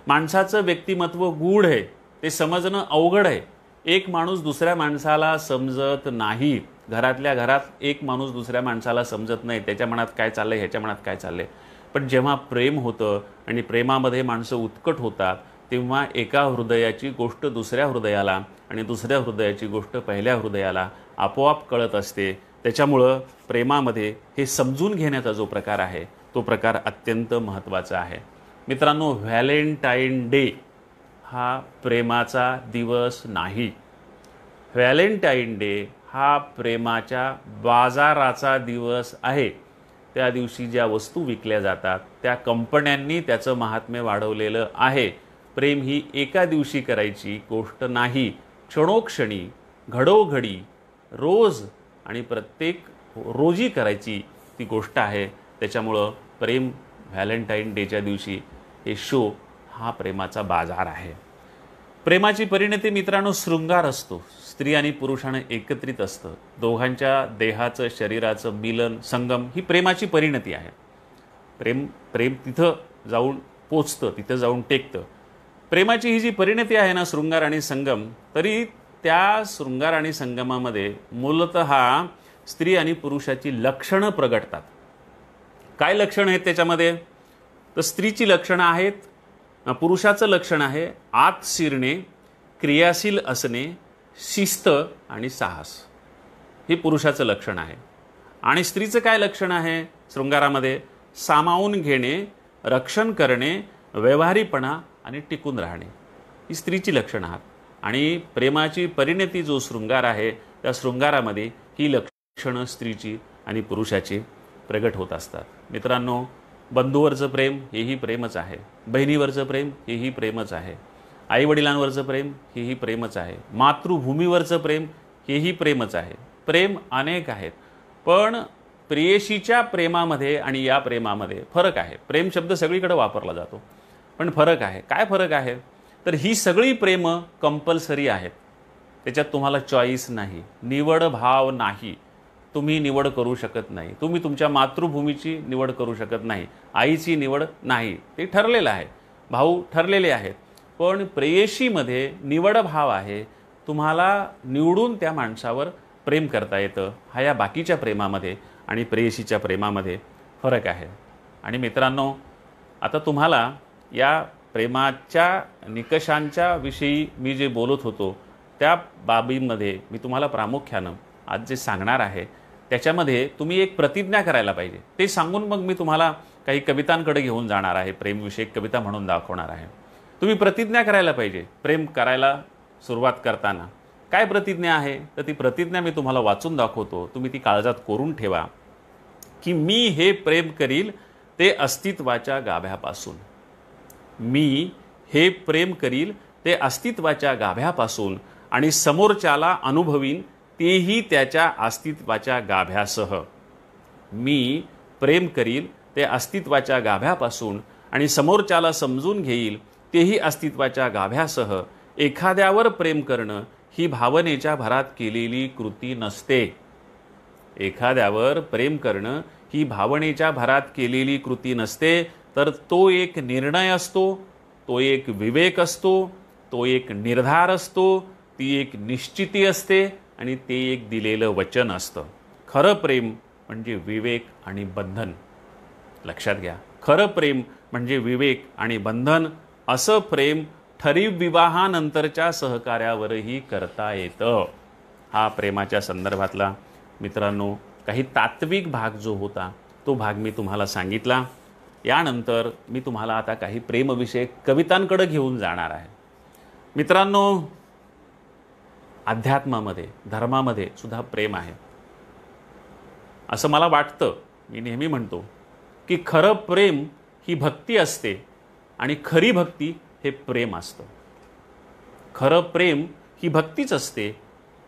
माणसाचं व्यक्तिमत्व गूढ आहे, ते समजणं अवघड आहे. एक माणूस दुसऱ्या माणसाला समजत नाही. घरातल्या घरात एक माणूस दुसऱ्या माणसाला समजत नाही, त्याच्या मनात काय चाललंय, ह्याच्या मनात काय चाललंय. पण जेव्हा प्रेम होतं आणि प्रेमामध्ये माणसं उत्कट होतात तेव्हा एका हृदयाची गोष्ट दुसऱ्या हृदयाला आणि दुसऱ्या हृदयाची गोष्ट पहिल्या हृदयाला आपोआप कळत असते. त्याच्यामुळं प्रेमामध्ये हे समजून घेण्याचा जो प्रकार आहे तो प्रकार अत्यंत महत्त्वाचा आहे. मित्रांनो, व्हॅलेंटाईन डे हा प्रेमाचा दिवस नाही. व्हॅलेंटाईन डे हा प्रेमाच्या बाजाराचा दिवस आहे. त्या दिवशी ज्या वस्तू विकल्या जातात त्या कंपन्यांनी त्याचं महात्म्य वाढवलेलं आहे. प्रेम ही एका दिवशी करायची गोष्ट नाही, क्षणोक्षणी, घडोघडी, रोज आणि प्रत्येक रोजी करायची ती गोष्ट आहे. त्याच्यामुळं प्रेम व्हॅलेंटाईन डेच्या दिवशी हे शो हा प्रेमाचा बाजार आहे. प्रेमाची परिणती मित्रांनो शृंगार असतो. स्त्री आणि पुरुषानं एकत्रित असतं, दोघांच्या देहाचं शरीराचं मिलन संगम ही प्रेमाची परिणती आहे. प्रेम तिथं जाऊन पोचतं, तिथं जाऊन टेकतं. प्रेमाची ही जी परिणती आहे ना, शृंगार आणि संगम, तरी त्या शृंगार आणि संगमामध्ये मूलतः स्त्री आणि पुरुषाची लक्षणं प्रगटतात. काय लक्षणं आहेत त्याच्यामध्ये? तर स्त्रीची लक्षणं आहेत, पुरुषाचं लक्षण आहे आत शिरणे, क्रियाशील असणे, शिस्त आणि साहस. हे पुरुषाचं लक्षण आहे. आणि स्त्रीचं काय लक्षण आहे शृंगारामध्ये? सामावून घेणे, रक्षण करणे, व्यवहारीपणा आणि टिकून राहणे. ही स्त्रीची लक्षणं आहेत. आणि प्रेमाची परिणती जो शृंगार आहे त्या शृंगारामध्ये ही लक्षणं स्त्रीची आणि पुरुषाची प्रगट होत असतात. मित्रांनो, बंधूवरचं प्रेम हेही प्रेमच आहे, बहिणीवरचं प्रेम हेही प्रेमच आहे, आईवडिलांवरचं प्रेम हेही प्रेमच आहे, मातृभूमीवरचं प्रेम हेही प्रेमच आहे. प्रेम अनेक आहेत, पण प्रेयशीच्या प्रेमामध्ये आणि या प्रेमामध्ये फरक आहे. प्रेम शब्द सगळीकडे वापरला जातो, पण फरक आहे. काय फरक आहे? तर ही सगळी प्रेम कंपल्सरी आहेत. त्याच्यात तुम्हाला चॉईस नाही, निवड भाव नाही. तुम्ही निवड करू शकत नाही. तुम्ही तुमच्या मातृभूमीची निवड करू शकत नाही, आईची निवड नाही. ते ठरलेलं आहे, भाऊ ठरलेले आहेत. पण प्रेयशीमध्ये निवड भाव आहे. तुम्हाला निवडून त्या माणसावर प्रेम करता येतं. हा या बाकीच्या प्रेमामध्ये आणि प्रेयशीच्या प्रेमामध्ये फरक आहे. आणि मित्रांनो, आता तुम्हाला या प्रेमाच्या निकषांच्या विषयी मी जे बोलत होतो त्या बाबींमध्ये मी तुम्हाला प्रामुख्यानं आज जे सांगणार आहे त्याच्यामध्ये तुम्ही एक प्रतिज्ञा करायला पाहिजे. ते सांगून मग मी तुम्हाला काही कवितांकडे घेऊन जाणार आहे, प्रेमविषयक कविता म्हणून दाखवणार आहे. तुम्ही प्रतिज्ञा करायला पाहिजे प्रेम करायला सुरुवात करताना. काय प्रतिज्ञा आहे? तर ती प्रतिज्ञा मी तुम्हाला वाचून दाखवतो, तुम्ही ती काळजात कोरून ठेवा. की मी हे प्रेम करील ते अस्तित्वाच्या गाभ्यापासून. मी हे प्रेम करील ते अस्तित्वाच्या गाभ्यापासून आणि समोरच्याला अनुभवीन तेही त्याच्या अस्तित्वाच्या गाभ्यासह. मी प्रेम करील ते अस्तित्वाच्या गाभ्यापासून आणि समोरच्याला समजून घेईल तेही अस्तित्वाच्या गाभ्यासह. एखाद्यावर प्रेम करणं ही भावनेच्या भरात केलेली कृती नसते. एखाद्यावर प्रेम करणं ही भावनेच्या भरात केलेली कृती नसते, तर तो एक निर्णय असतो, तो एक विवेक असतो, तो एक निर्धार असतो, ती एक निश्चिती असते आणि ते एक दिलेलं वचन असतं. खरं प्रेम म्हणजे विवेक आणि बंधन. लक्षात घ्या, खरं प्रेम म्हणजे विवेक आणि बंधन. असं प्रेम ठरीव विवाहानंतरच्या सहकार्यावरही करता येतं. हा प्रेमाच्या संदर्भातला मित्रांनो काही तात्विक भाग जो होता तो भाग मी तुम्हाला सांगितला. यानंतर मी तुम्हाला आता काही प्रेमविषयक कवितांकडे घेऊन जाणार आहे. मित्रांनो, अध्यात्मामध्ये धर्मामध्ये सुद्धा प्रेम आहे असं मला वाटतं. मी नेहमी म्हणतो की खरं प्रेम ही भक्ती असते आणि खरी भक्ती हे प्रेम असतं. खरं प्रेम ही भक्तीच असते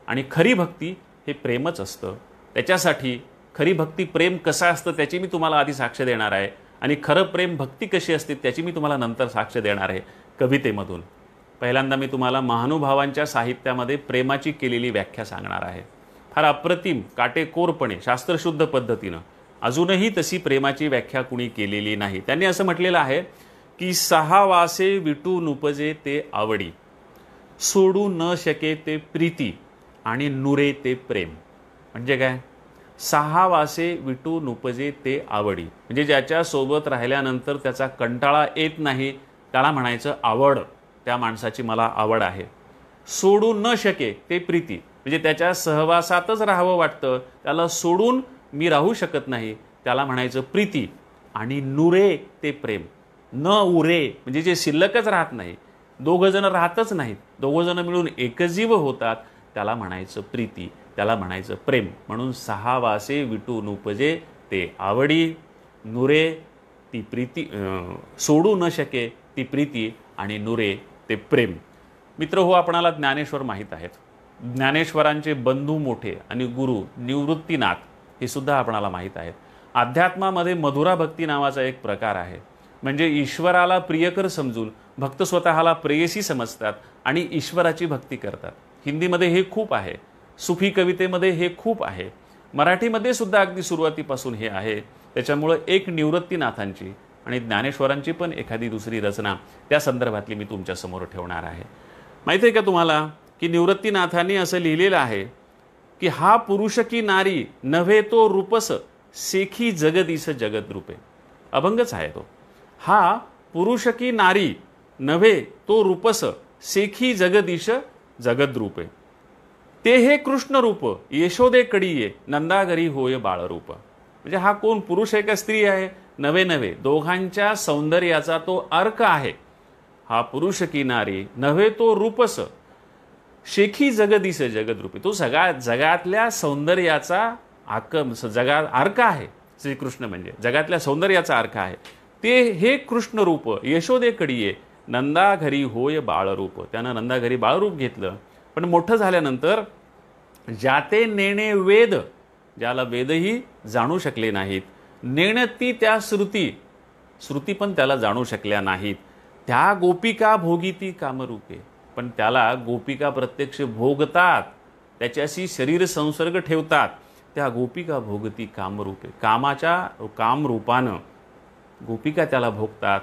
आणि खरी भक्ती हे प्रेमच असतं. त्याच्यासाठी खरी भक्ती प्रेम कसं असतं त्याची मी तुम्हाला आधी साक्ष देणार आहे आणि खरं प्रेम भक्ती कशी असते त्याची मी तुम्हाला नंतर साक्ष देणार आहे कवितेमधून. पहिल्यांदा मी तुम्हाला महानुभावांच्या साहित्यामध्ये प्रेमाची केलेली व्याख्या सांगणार आहे. फार अप्रतिम काटेकोरपणे शास्त्रशुद्ध पद्धतीनं. अजूनही तशी प्रेमाची व्याख्या कुणी केलेली नाही. त्यांनी असं म्हटलेलं आहे की सहा वासे विटू उपजे ते आवडी, सोडू न शके ते प्रीती आणि नुरे ते प्रेम. म्हणजे काय? सहा वासे विटू उपजे ते आवडी म्हणजे ज्याच्यासोबत राहिल्यानंतर त्याचा कंटाळा येत नाही त्याला म्हणायचं आवड. त्या माणसाची मला आवड आहे. सोडू न शके ते प्रीती म्हणजे त्याच्या सहवासातच राहावं वाटतं, त्याला सोडून मी राहू शकत नाही, त्याला म्हणायचं प्रीती. आणि नुरे ते प्रेम. न उरे म्हणजे जे शिल्लकच राहत नाही, दोघं जण राहतच नाहीत, दोघं जण मिळून एकजीव होतात, त्याला म्हणायचं प्रीती, त्याला म्हणायचं प्रेम. म्हणून सहा वासे विटून उपजे ते आवडी, नुरे ती प्रीती, सोडू न शके ती प्रीती आणि नुरे ते प्रेम. मित्र हो, आपणाला ज्ञानेश्वर माहीत आहेत. ज्ञानेश्वरांचे बंधू मोठे आणि गुरु निवृत्तीनाथ हे सुद्धा आपणाला माहीत आहेत. अध्यात्मामध्ये मधुरा भक्ती नावाचा एक प्रकार आहे. म्हणजे ईश्वराला प्रियकर समजून भक्त स्वतःला प्रेयसी समजतात आणि ईश्वराची भक्ती करतात. हिंदीमध्ये हे खूप आहे, सुफी कवितेमध्ये हे खूप आहे, मराठीमध्ये सुद्धा अगदी सुरुवातीपासून हे आहे. त्याच्यामुळं एक निवृत्तीनाथांची आणि ज्ञानेश्वरांची पण एखादी दुसरी रचना त्या संदर्भातली मी तुमच्यासमोर ठेवणार आहे. माहिती आहे का तुम्हाला की निवृत्तीनाथांनी असं लिहिलेलं आहे की हा पुरुष की नारी नव्हे तो रूपस, सेखी जगदीश जगद रूपे. अभंगच आहे तो. हा पुरुष की नारी नव्हे तो रूपस, सेखी जगदीश जगद रूपे. ते हे कृष्ण रूप यशोदे कडीये, नंदाघरी होय बाळरूप. म्हणजे हा कोण, पुरुष आहे का स्त्री आहे? नवे नवे दोघांच्या सौंदर्याचा तो अर्क आहे. हा पुरुष की नारी नव्हे तो रूपस, शेखी जगदीश जगद रूपे. तो जगातल्या सौंदर्याचा अर्क आहे. श्रीकृष्ण म्हणजे जगातल्या सौंदर्याचा अर्क आहे. ते हे कृष्ण रूप यशोदेकडीये, नंदा घरी होय बाळरूप. त्यानं नंदा घरी बाळरूप घेतलं. पण मोठं झाल्यानंतर जाते नेणे वेद, ज्याला वेदही जाणू शकले नाहीत. नेणती त्या श्रुती पण त्याला जाणू शकल्या नाहीत. त्या गोपिका भोगिती कामरूपे, पण त्याला गोपिका प्रत्यक्ष भोगतात, त्याच्याशी शरीर संसर्ग ठेवतात. त्या गोपिका भोगती कामरूपे, कामाच्या कामरूपानं गोपिका त्याला भोगतात.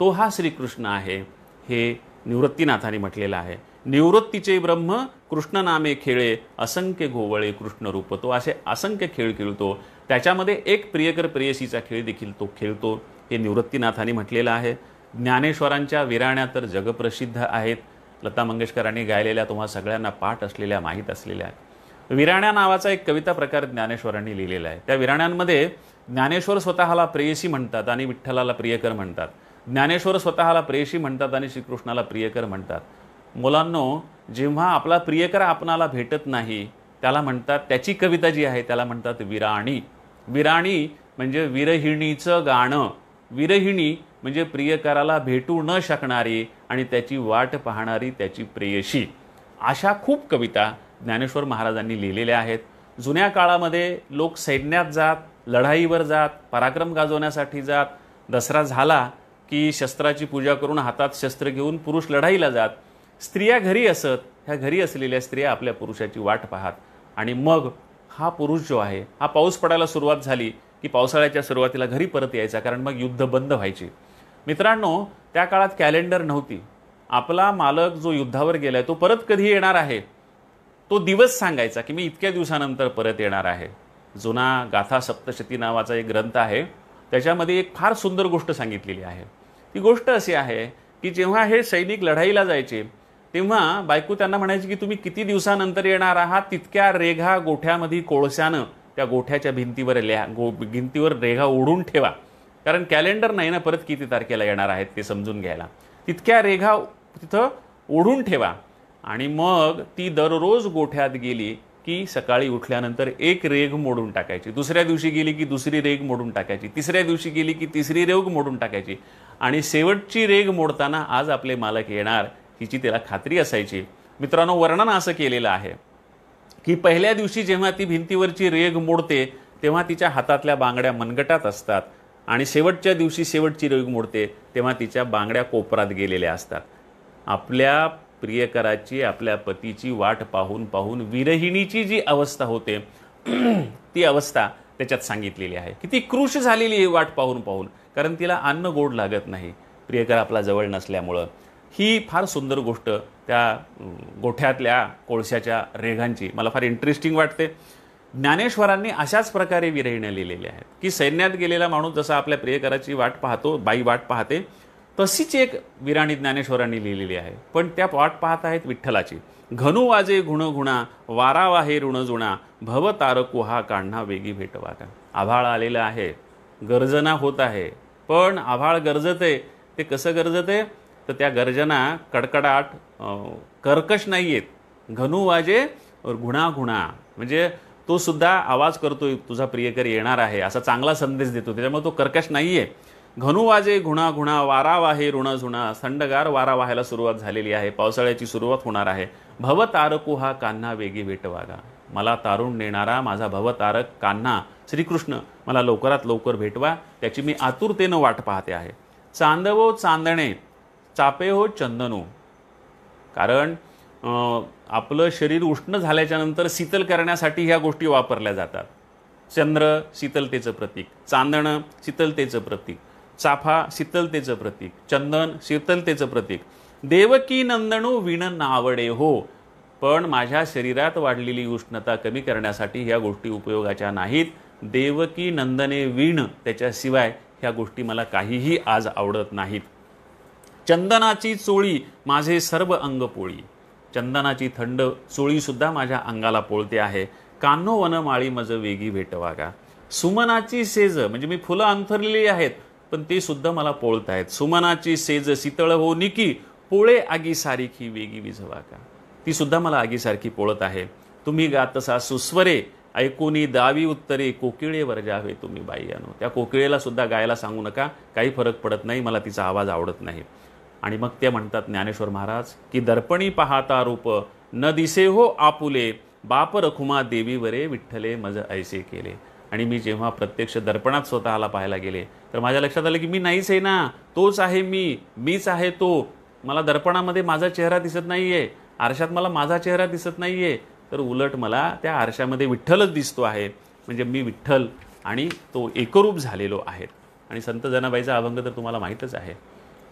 तो हा श्रीकृष्ण आहे, हे निवृत्तीनाथाने म्हटलेलं आहे. निवृत्तीचे ब्रह्म कृष्ण नामे खेळे, असंख्य गोवळे कृष्ण रूप. तो असे असंख्य खेळ खेळतो, त्याच्यामध्ये एक प्रियकर प्रेयसीचा खेळ देखील तो खेळतो, हे निवृत्तीनाथाने म्हटलेलं आहे. ज्ञानेश्वरांच्या विराण्या तर जगप्रसिद्ध आहेत. लता मंगेशकरांनी गायलेल्या, तुम्हा सगळ्यांना पाठ असलेल्या, माहीत असलेल्या आहेत. विराण्या नावाचा एक कविता प्रकार ज्ञानेश्वरांनी लिहिलेला आहे. त्या विराण्यांमध्ये ज्ञानेश्वर स्वतःला प्रेयसी म्हणतात आणि विठ्ठलाला प्रियकर म्हणतात. ज्ञानेश्वर स्वतःला प्रेयसी म्हणतात आणि श्रीकृष्णाला प्रियकर म्हणतात. मुलांनो, जेव्हा आपला प्रियकर आपणाला भेटत नाही, त्याला म्हणतात, त्याची कविता जी आहे त्याला म्हणतात विराणी. विराणी म्हणजे विरहिणीचं गाणं. विरहिणी म्हणजे प्रियकराला भेटू न शकणारी आणि त्याची वाट पाहणारी त्याची प्रेयशी. अशा खूप कविता ज्ञानेश्वर महाराजांनी लिहिलेल्या आहेत. जुन्या काळामध्ये लोक सैन्यात जात, लढाईवर जात, पराक्रम गाजवण्यासाठी जात. दसरा झाला की शस्त्राची पूजा करून हातात शस्त्र घेऊन पुरुष लढाईला जात. स्त्रिया घरी असत. ह्या घरी असलेल्या स्त्रिया आपल्या पुरुषाची वाट पाहत. आणि मग हा पुरुष जो आहे, हा पाऊस पडायला सुरुवात झाली की पावसाळ्याच्या सुरुवातीला घरी परत यायचा, कारण मग युद्ध बंद व्हायची. मित्रांनो, त्या काळात कॅलेंडर नव्हती. आपला मालक जो युद्धावर गेलाय तो परत कधी येणार आहे, तो दिवस सांगायचा की मी इतक्या दिवसानंतर परत येणार आहे. जुना गाथा सप्तशती नावाचा एक ग्रंथ आहे, त्याच्यामध्ये एक फार सुंदर गोष्ट सांगितलेली आहे. ती गोष्ट अशी आहे की जेव्हा हे सैनिक लढाईला जायचे तेव्हा बायको त्यांना म्हणायची की तुम्ही किती दिवसानंतर येणार आहात, तितक्या रेघा गोठ्यामध्ये कोळशानं त्या गोठ्याच्या भिंतीवर रेघा ओढून ठेवा, कारण कॅलेंडर नाही ना परत किती तारखेला येणार आहेत ते समजून घ्यायला. तितक्या रेघा तिथं ओढून ठेवा. आणि मग ती दररोज गोठ्यात गेली की सकाळी उठल्यानंतर एक रेघ मोडून टाकायची, दुसऱ्या दिवशी गेली की दुसरी रेघ मोडून टाकायची, तिसऱ्या दिवशी गेली की तिसरी रेघ मोडून टाकायची. आणि शेवटची रेघ मोडताना आज आपले मालक येणार हिची त्याला खात्री असायची. मित्रांनो, वर्णन असं केलेलं आहे की पहिल्या दिवशी जेव्हा ती भिंतीवरची रेघ मोडते तेव्हा तिच्या हातातल्या बांगड्या मनगटात असतात, आणि शेवटच्या दिवशी शेवटची रेघ मोडते तेव्हा तिच्या बांगड्या कोपरात गेलेल्या असतात. आपल्या प्रियकराची, आपल्या पतीची वाट पाहून पाहून विरहिणीची जी अवस्था होते ती अवस्था त्याच्यात सांगितलेली आहे. किती क्रूश झालेली ही वाट पाहून पाहून, कारण तिला अन्न गोड लागत नाही प्रियकर आपला जवळ नसल्यामुळं. ही फार सुंदर गोष्ट त्या गोठ्यातल्या कोळशाच्या रेघांची मला फार इंटरेस्टिंग वाटते. ज्ञानेश्वरांनी अशाच प्रकारे विरहिण्या लिहिलेल्या आहेत की सैन्यात गेलेला माणूस जसा आपल्या प्रियकराची वाट पाहतो, बाई वाट पाहते, तशीच एक विराणी ज्ञानेश्वरांनी लिहिलेली आहे. पण त्या वाट पाहत आहेत विठ्ठलाची. घनु वाजे गुणगुणा, वारा वाहे ऋण जुणा, भव तारकू हा काढणा वेगी भेटवा का. आभाळ आलेलं आहे, गर्जना होत आहे, पण आभाळ गरजते. ते कसं गरजते तर त्या गर्जना कडकडाट कर्कश नाही आहेत. घनु वाजे गुणागुणा म्हणजे तो सुद्धा आवाज करतोय तुझा प्रियकर येणार आहे असा चांगला संदेश देतो, त्याच्यामुळे तो कर्कश नाही आहे. घनु वाजे गुणागुणा, वारा वाहे ऋण जुणा, थंडगार वारा वाहायला सुरुवात झालेली आहे, पावसाळ्याची सुरुवात होणार आहे. भव तारकू हा कान्हा वेगी भेटवागा. मला तारून नेणारा माझा भवतारक कान्हा श्रीकृष्ण मला लवकरात लवकर भेटवा, त्याची मी आतुरतेनं वाट पाहते आहे. चांदवो चांदणे, चापे हो चंदनो. कारण आपलं शरीर उष्ण झाल्याच्या नंतर शीतल करण्यासाठी ह्या गोष्टी वापरल्या जातात. चंद्र शीतलतेचं प्रतीक, चांदणं शीतलतेचं प्रतीक, चाफा शीतलतेचं प्रतीक, चंदन शीतलतेचं प्रतीक. देवकी नंदनू विण नावडे हो. पण माझ्या शरीरात वाढलेली उष्णता कमी करण्यासाठी ह्या गोष्टी उपयोगाच्या नाहीत. देवकी नंदने विण, त्याच्याशिवाय ह्या गोष्टी मला काहीही आज आवडत नाहीत. चंदनाची चोळी माझे सर्व अंग पोळी. चंदनाची थंड चोळीसुद्धा माझ्या अंगाला पोळते आहे. कान्हो वनमाळी मज वेगी भेटवा का. सुमनाची सेज म्हणजे मी फुलं अंथरलेली आहेत पण ते सुद्धा मला पोळत आहेत. सुमनाची सेज शीतळ हो निकी, पोळे आगी सारखी वेगी विझवा का. ती सुद्धा मला आगीसारखी पोळत आहे. तुम्ही गातसा सुस्वरे, ऐकूनी दावी उत्तरे, कोकिळे वरजावे तुम्ही बाईयानो. त्या कोकिळेला सुद्धा गायला सांगू नका, काही फरक पडत नाही, मला तिचा आवाज आवडत नाही. आणि मग ते म्हणतात ज्ञानेश्वर महाराज की दर्पणी पाहता रूप, न दिसे हो आपुले, बाप रखुमा देवीवरे विठ्ठले मज ऐसे केले. आणि मी जेव्हा प्रत्यक्ष दर्पणात स्वतःला पाहायला गेले तर माझ्या लक्षात आलं की मी नाहीच आहे ना, तोच आहे मीच आहे तो. मला दर्पणामध्ये माझा चेहरा दिसत नाही आहे, आरशात मला माझा चेहरा दिसत नाही आहे, तर उलट मला त्या आरशामध्ये विठ्ठलच दिसतो आहे. म्हणजे मी विठ्ठल आणि तो एकरूप झालेलो आहे. आणि संत जनाबाईचा अभंग तर तुम्हाला माहीतच आहे.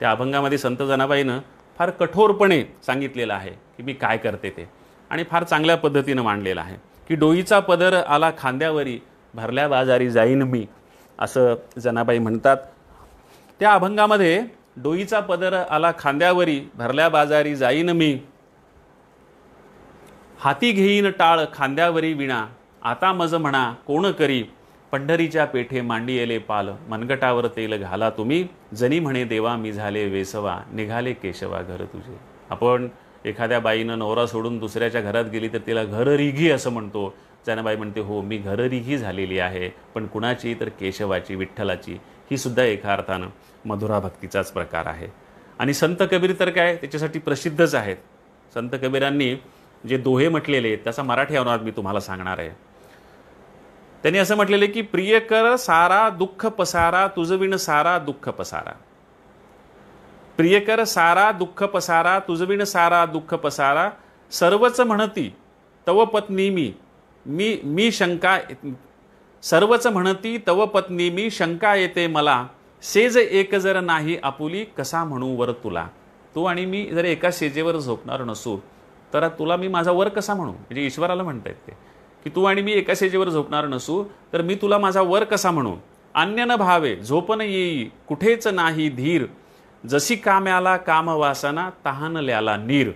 त्या अभंगामध्ये संत जनाबाईनं फार कठोरपणे सांगितलेलं आहे की मी काय करते ते, आणि फार चांगल्या पद्धतीनं मांडलेलं आहे की डोईचा पदर आला खांद्यावरी, भरल्या बाजारी जाईन मी, असं जनाबाई म्हणतात. त्या अभंगामध्ये डोईचा पदर आला खांद्यावरी, भरल्या बाजारी जाईन मी, हाती घेईन टाळ खांद्यावरी विणा, आता मज म्हणा कोण करी, पंढरीच्या पेठे मांडी येले पाल, मनगटावर तेल घाला तुम्ही, जनी म्हणे देवा मी झाले वेसवा, निघाले केशवा घर तुझे. आपण एखाद्या बाईनं नवरा सोडून दुसऱ्याच्या घरात गेली तर तिला घररिघी असं म्हणतो. जनाबाई म्हणते हो मी घररिघी झालेली आहे, पण कुणाची तर केशवाची, विठ्ठलाची. ही सुद्धा एका अर्थानं मधुरा भक्तीचाच प्रकार आहे. आणि संत कबीर तर काय त्याच्यासाठी प्रसिद्धच आहेत. संत कबीरांनी जे दोहे म्हटलेले त्याचा मराठी अनुवाद मी तुम्हाला सांगणार आहे. त्यांनी असं म्हटलेले की प्रिय कर सारा दुःख पसारा, तुझविण सारा दुःख पसारा. प्रिय कर सारा दुःख पसारा, तुझविण सारा दुःख पसारा, सर्वच म्हणती तव पत्नी मी शंका, सर्वच म्हणती तव पत्नी मी, शंका येते मला, सेज एक जर नाही आपुली, कसा म्हणू वर तुला. तू आणि मी जर एका सेजेवर झोपणार नसू तर तुला मी माझा वर कसा म्हणू. म्हणजे ईश्वराला म्हणतायत ते की तू आणि मी एका सेजेवर झोपणार नसू तर मी तुला माझा वर कसा म्हणू. अन्य न भावे झोपन येई कुठेच नाही धीर, जशी काम्याला कामवासना तहानल्याला नीर,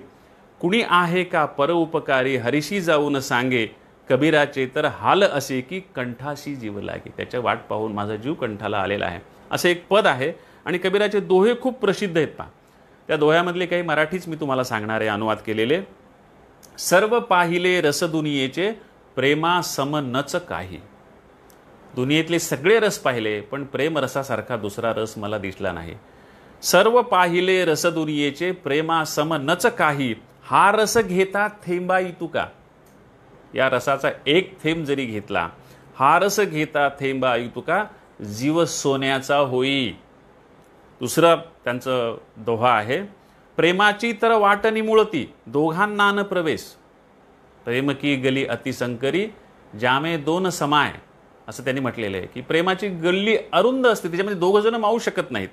कुणी आहे का परउपकारी, हरीशी जाऊन सांगे, कबीराचे तर हाल असे की कंठाशी जीव लागे. त्याच्या वाट पाहून माझा जीव कंठाला आलेला आहे, असं एक पद आहे. आणि कबीराचे दोहे खूप प्रसिद्ध आहेत पहा. त्या दोह्यामधले काही मराठीच मी तुम्हाला सांगणार आहे अनुवाद केलेले. सर्व पाहिले रस दुनियेचे, प्रेमा सम नच काही. दुनियेतले सगळे रस पाहिले पण प्रेम रसासारखा दुसरा रस मला दिसला नाही. सर्व पाहिले रस दुनियेचे, प्रेमा सम नच काही, हा रस घेता थेंबाई तुका. या रसाचा एक थेंब जरी घेतला, हा रस घेता थेंबाई तुका, जीव सोन्याचा होई. दुसरं त्यांचं दोहा आहे, प्रेमाची तर वाट निमुळती, दोघांना न प्रवेश, प्रेम की गली अतिसंकरी, जामे दोन समाय. असं त्यांनी म्हटलेलं आहे की प्रेमाची गल्ली अरुंद असते, त्याच्यामध्ये दोघं जण मावू शकत नाहीत.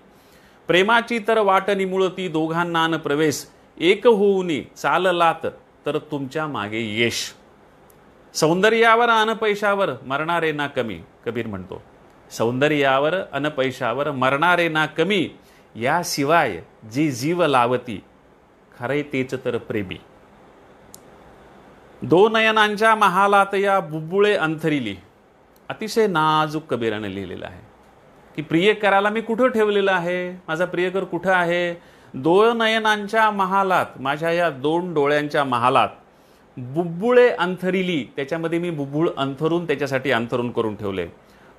प्रेमाची तर वाट निमुळती, दोघांना न प्रवेश, एक होऊनी चाललात तर तुमच्या मागे यश. सौंदर्यावर अन पैशावर मरणारे ना कमी. कबीर म्हणतो सौंदर्यावर अन पैशावर मरणारे ना कमी, याशिवाय जी जीव लावती, खरे तेच तर प्रेमी. दो नयनांच्या महालात या बुबुळे अंथरिली. अतिशय नाजूक कबीराने लिहिलेलं आहे की प्रियकराला मी कुठं ठेवलेलं आहे, माझा प्रियकर कुठं आहे. दो नयनांच्या महालात, माझ्या या दोन डोळ्यांच्या महालात, बुबुळे अंथरिली, त्याच्यामध्ये मी बुबुळ अंथरून त्याच्यासाठी अंथरून करून ठेवले.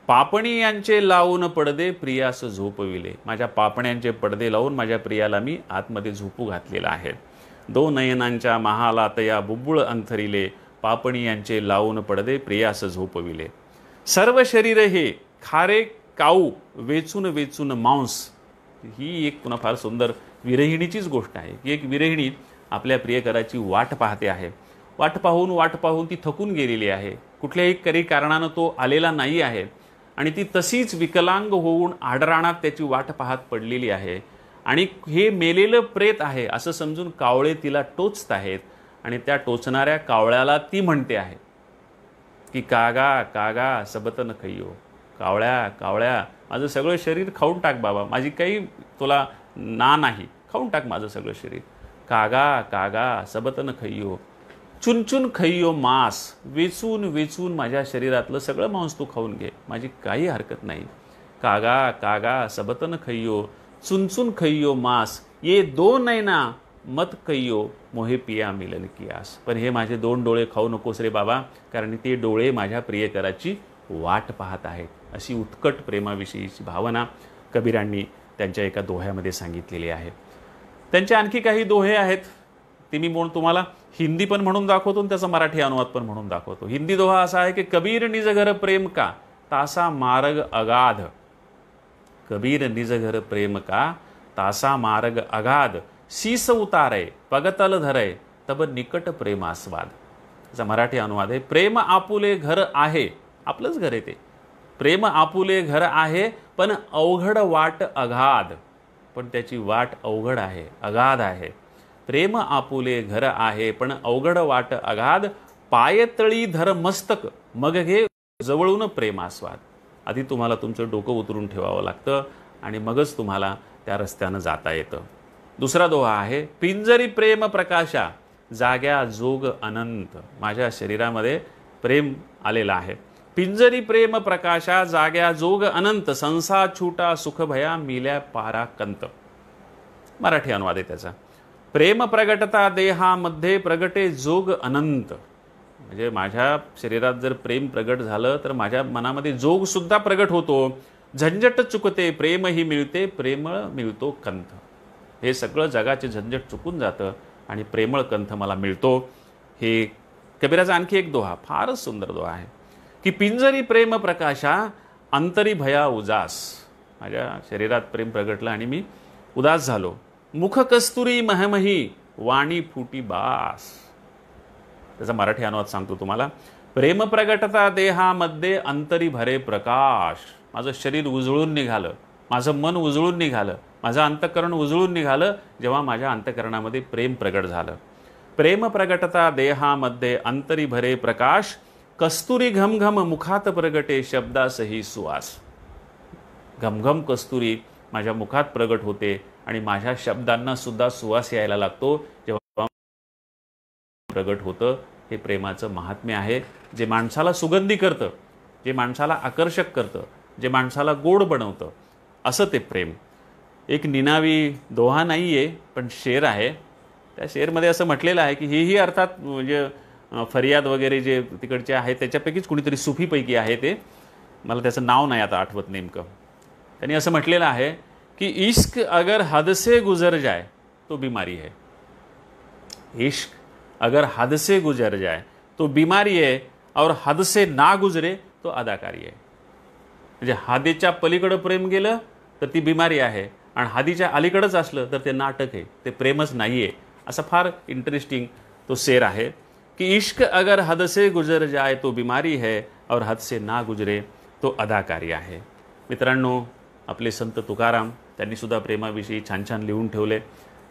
पापणी यांचे लावून पडदे, प्रियास झोपविले. माझ्या पापण्यांचे पडदे लावून माझ्या प्रियाला मी आतमध्ये झोपू घातलेला आहे. दो नयनांच्या महालात या बुबुळ अंथरिले, पापणी यांचे लावून पडदे, प्रियास झोपविले. सर्व शरीर हे खारे काऊ, वेचून वेचून मांस. ही एक पुन्हा फार सुंदर विरहिणीचीच गोष्ट आहे की एक विरहिणी आपल्या प्रियकराची वाट पाहते आहे. वाट पाहून ती थकून गेलेली आहे. कुठल्याही काही कारणानं तो आलेला नाही आहे आणि ती तशीच विकलांग होऊन आडराणात त्याची वाट पाहत पडलेली आहे. आणि हे मेलेलं प्रेत आहे असं समजून कावळे तिला टोचत आहेत. आणि त्या टोचणाऱ्या कावळ्याला ती म्हणते आहे की कागा कागा सबतन खैयो. कावळ्या कावळ्या, माझं सगळं शरीर खाऊन टाक बाबा, माझी काही तुला ना नाही, खाऊन टाक माझं सगळं शरीर. कागा कागा सबतन खैयो, चुनचुन खैयो मांस. वेचून वेचून माझ्या शरीरातलं सगळं मांस तू खाऊन घे, माझी काही हरकत नाही. कागा कागा सबतन खैयो, चुनचुन खैयो मांस, ये दो नैना मत कहियो, मोहे पिया मिलन कियास. पण हे माझे दोन डोळे खाऊ नकोस रे बाबा, कारण ते डोळे माझ्या प्रियकराची वाट पाहत आहेत. अशी उत्कट प्रेमाविषयीची भावना कबीरांनी त्यांच्या एका दोह्यामध्ये सांगितलेली आहे. त्यांचे आणखी काही दोहे आहेत, ते मी तुम्हाला हिंदी पण म्हणून दाखवतो आणि त्याचा मराठी अनुवाद पण म्हणून दाखवतो. हिंदी दोहा असा आहे की कबीर निज घर प्रेम का, तासा मार्ग अगाध. कबीर निज घर प्रेम का, तासा मार्ग अगाध. शीस उतारे पगतल धरे, तब निकट प्रेमास्वाद. त्याचा मराठी अनुवाद आहे, प्रेम आपुले घर आहे, आपलंच घर आहे ते. प्रेम आपुले घर आहे, पण अवघड वाट अगाध. पण त्याची वाट अवघड आहे, अगाध आहे. प्रेम आपुले घर आहे, पण अवघड वाट अगाध. पायतळी धर मस्तक, मग घे जवळून प्रेमास्वाद. आधी तुम्हाला तुमचं डोकं उतरून ठेवावं लागतं आणि मगच तुम्हाला त्या रस्त्यानं जाता येतं. दुसरा दोहा आहे, पिंजरी प्रेम प्रकाशा, जाग्या जोग अनंत. माझ्या शरीरामध्ये प्रेम आलेलं आहे. पिंजरी प्रेम प्रकाशा, जाग्या जोग अनंत. संसार छूटा सुख भया, मिल्या पारा कंत. मराठी अनुवाद आहे त्याचा. प्रेम प्रगटता देहामध्ये, प्रगटे जोग अनंत. म्हणजे माझ्या शरीरात जर प्रेम प्रगट झालं तर माझ्या मनामध्ये जोग सुद्धा प्रगट होतो. झंझट चुकते प्रेमही मिळते, प्रेमळ मिळतो कंथ. हे सगळं जगाचे झंझट चुकून जातं आणि प्रेमळ कंथ मला मिळतो. हे कबीराचा आणखी एक दोहा, फारच सुंदर दोहा आहे की पिंजरी प्रेम प्रकाशा, अंतरी भया उजास. माझ्या शरीरात प्रेम प्रगटलं आणि मी उदास झालो. मुख कस्तुरी महमही, वाणी फुटी बास. त्याचा मराठी अनुवाद सांगतो तुम्हाला. प्रेम प्रगटता देहामध्ये, अंतरी भरे प्रकाश. माझं शरीर उजळून निघालं, माझं मन उजळून निघालं, माझं अंतःकरण उजळून निघालं जेव्हा माझ्या अंतःकरणामध्ये प्रेम प्रगट झालं. प्रेम प्रगटता देहामध्ये, अंतरी भरे प्रकाश. कस्तुरी घमघम मुखात प्रगटे, शब्दासही सुवास. घमघम कस्तुरी माझ्या मुखात प्रगट होते आणि माझ्या शब्दांना सुद्धा सुवास यायला लागतो जेव्हा प्रगट होतं. हे प्रेमाचं महात्म्य आहे, जे माणसाला सुगंधी करतं, जे माणसाला आकर्षक करतं, जे माणसाला गोड बनवतं, असं ते प्रेम. एक निनावी दोहा नाही आहे पण शेर आहे. त्या शेरमध्ये असं म्हटलेलं आहे की हेही अर्थात म्हणजे फरियाद वगैरे जे तिकडचे आहे त्याच्यापैकीच कुणीतरी सुफीपैकी आहे ते, मला त्याचं नाव नाही आता आठवत नेमकं. त्यांनी असं म्हटलेलं आहे कि इश्क अगर हद से गुजर जाए तो बीमारी है. इश्क अगर हद से गुजर जाए तो बीमारी है, और हद से ना गुजरे तो अदाकारी आहे. म्हणजे हदेच्या पलीकडं प्रेम गेलं तर ती बिमारी आहे आणि हदीच्या अलीकडंच असलं तर ते नाटक आहे, ते प्रेमच नाही आहे. असा फार इंटरेस्टिंग तो शेर आहे कि इश्क अगर हद से गुजर जाए तो बीमारी है, और हद से ना गुजरे तो अदाकारी आहे. मित्रांनो, आपले संत तुकाराम त्यांनी सुद्धा प्रेमाविषयी छान छान लिहून ठेवले.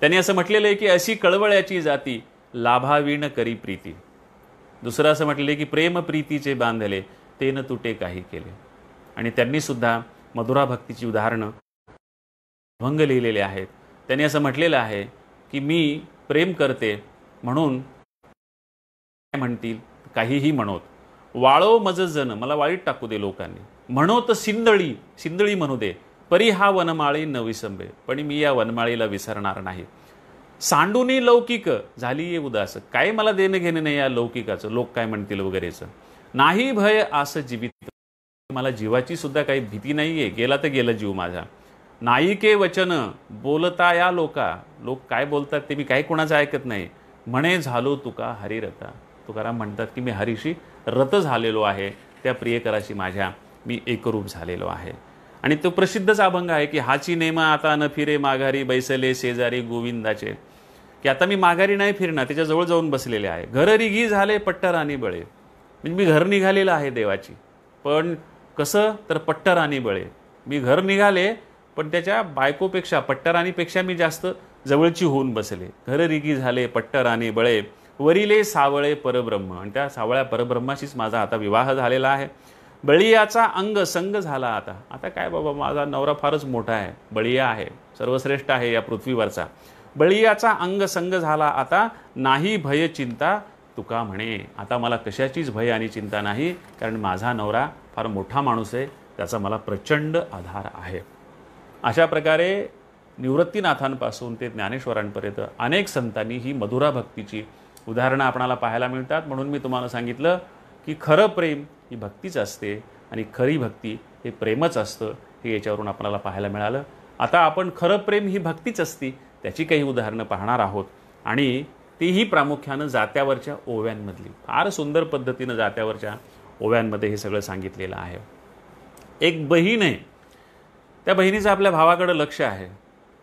त्यांनी असं म्हटलेलं आहे की अशी कळवळ्याची जाती, लाभावीण करी प्रीती. दुसरं असं म्हटलेलं आहे की प्रेम प्रीतीचे बांधले, ते न तुटे काही केले. आणि त्यांनी सुद्धा मधुरा भक्तीची उदाहरणं भंग लिहिलेले आहेत. त्यांनी असं म्हटलेलं आहे की मी प्रेम करते म्हणून काय म्हणतील काहीही म्हणोत, वाळो मज जन, मला वाळीत टाकू दे लोकांनी, म्हणोत सिंदळी, सिंदळी म्हणू दे, परी हा वनमाळी न विसंबे, पण मी या वनमाळीला विसरणार नाही. सांडूनी लौकिक, झाली ये उदास, काय मला देणं घेणं नाही या लौकिकाचं, लोक काय म्हणतील वगैरेचं. नाही भय आस जीवित, मला जीवाची सुद्धा काही भीती नाहीये, गेला तर गेला जीव माझा. नायिके वचन बोलता या लोका, लोक काय बोलतात ते मी काही कोणाचं ऐकत नाही. म्हणे झालो तुका हरिरता, तुकाराम म्हणतात की मी हरीशी रत झालेलो आहे, त्या प्रियकराशी माझ्या मी एकरूप झालेलो आहे. आणि तो प्रसिद्धच अभंग आहे की हाची नेमा आता न फिरे माघारी, बैसले शेजारी गोविंदाचे, की आता मी माघारी नाही फिरणार, त्याच्याजवळ जाऊन बसलेले आहे. घर रिगी झाले पट्टराणी बळे, म्हणजे मी घर निघालेलं आहे देवाची, पण कसं तर पट्टराणी बळे, मी घर निघाले पण त्याच्या बायकोपेक्षा पट्टराणीपेक्षा मी जास्त जवळची होऊन बसले. घर रिगी झाले पट्टराणी बळे, वरिले सावळे परब्रह्म, आणि त्या सावळ्या परब्रह्माशीच माझा आता विवाह झालेला आहे. बळीयाचा अंग संग झाला आता, आता काय बाबा माझा नवरा फारच मोठा आहे, बळीया आहे, सर्वश्रेष्ठ आहे या पृथ्वीवरचा. बळीयाचा अंग संग झाला आता, नाही भय चिंता तुका म्हणे, आता मला कशाचीच भय आणि चिंता नाही, कारण माझा नवरा फार मोठा माणूस आहे, त्याचा मला प्रचंड आधार आहे. अशा प्रकारे निवृत्तीनाथांपासून ते ज्ञानेश्वरांपर्यंत अनेक संतांनी ही मधुरा भक्तीची उदाहरणं आपणाला पाहायला मिळतात. म्हणून मी तुम्हाला सांगितलं की खरं प्रेम ही भक्तीच असते आणि खरी भक्ती हे प्रेमच असतं, हे याच्यावरून आपल्याला पाहायला मिळालं. आता आपण खरं प्रेम ही भक्तीच असती त्याची काही उदाहरणं पाहणार आहोत, आणि तीही प्रामुख्यानं जात्यावरच्या ओव्यांमधली. फार सुंदर पद्धतीनं जात्यावरच्या ओव्यांमध्ये हे सगळं सांगितलेलं आहे. एक बहीण आहे, त्या बहिणीचं आपल्या भावाकडे लक्ष आहे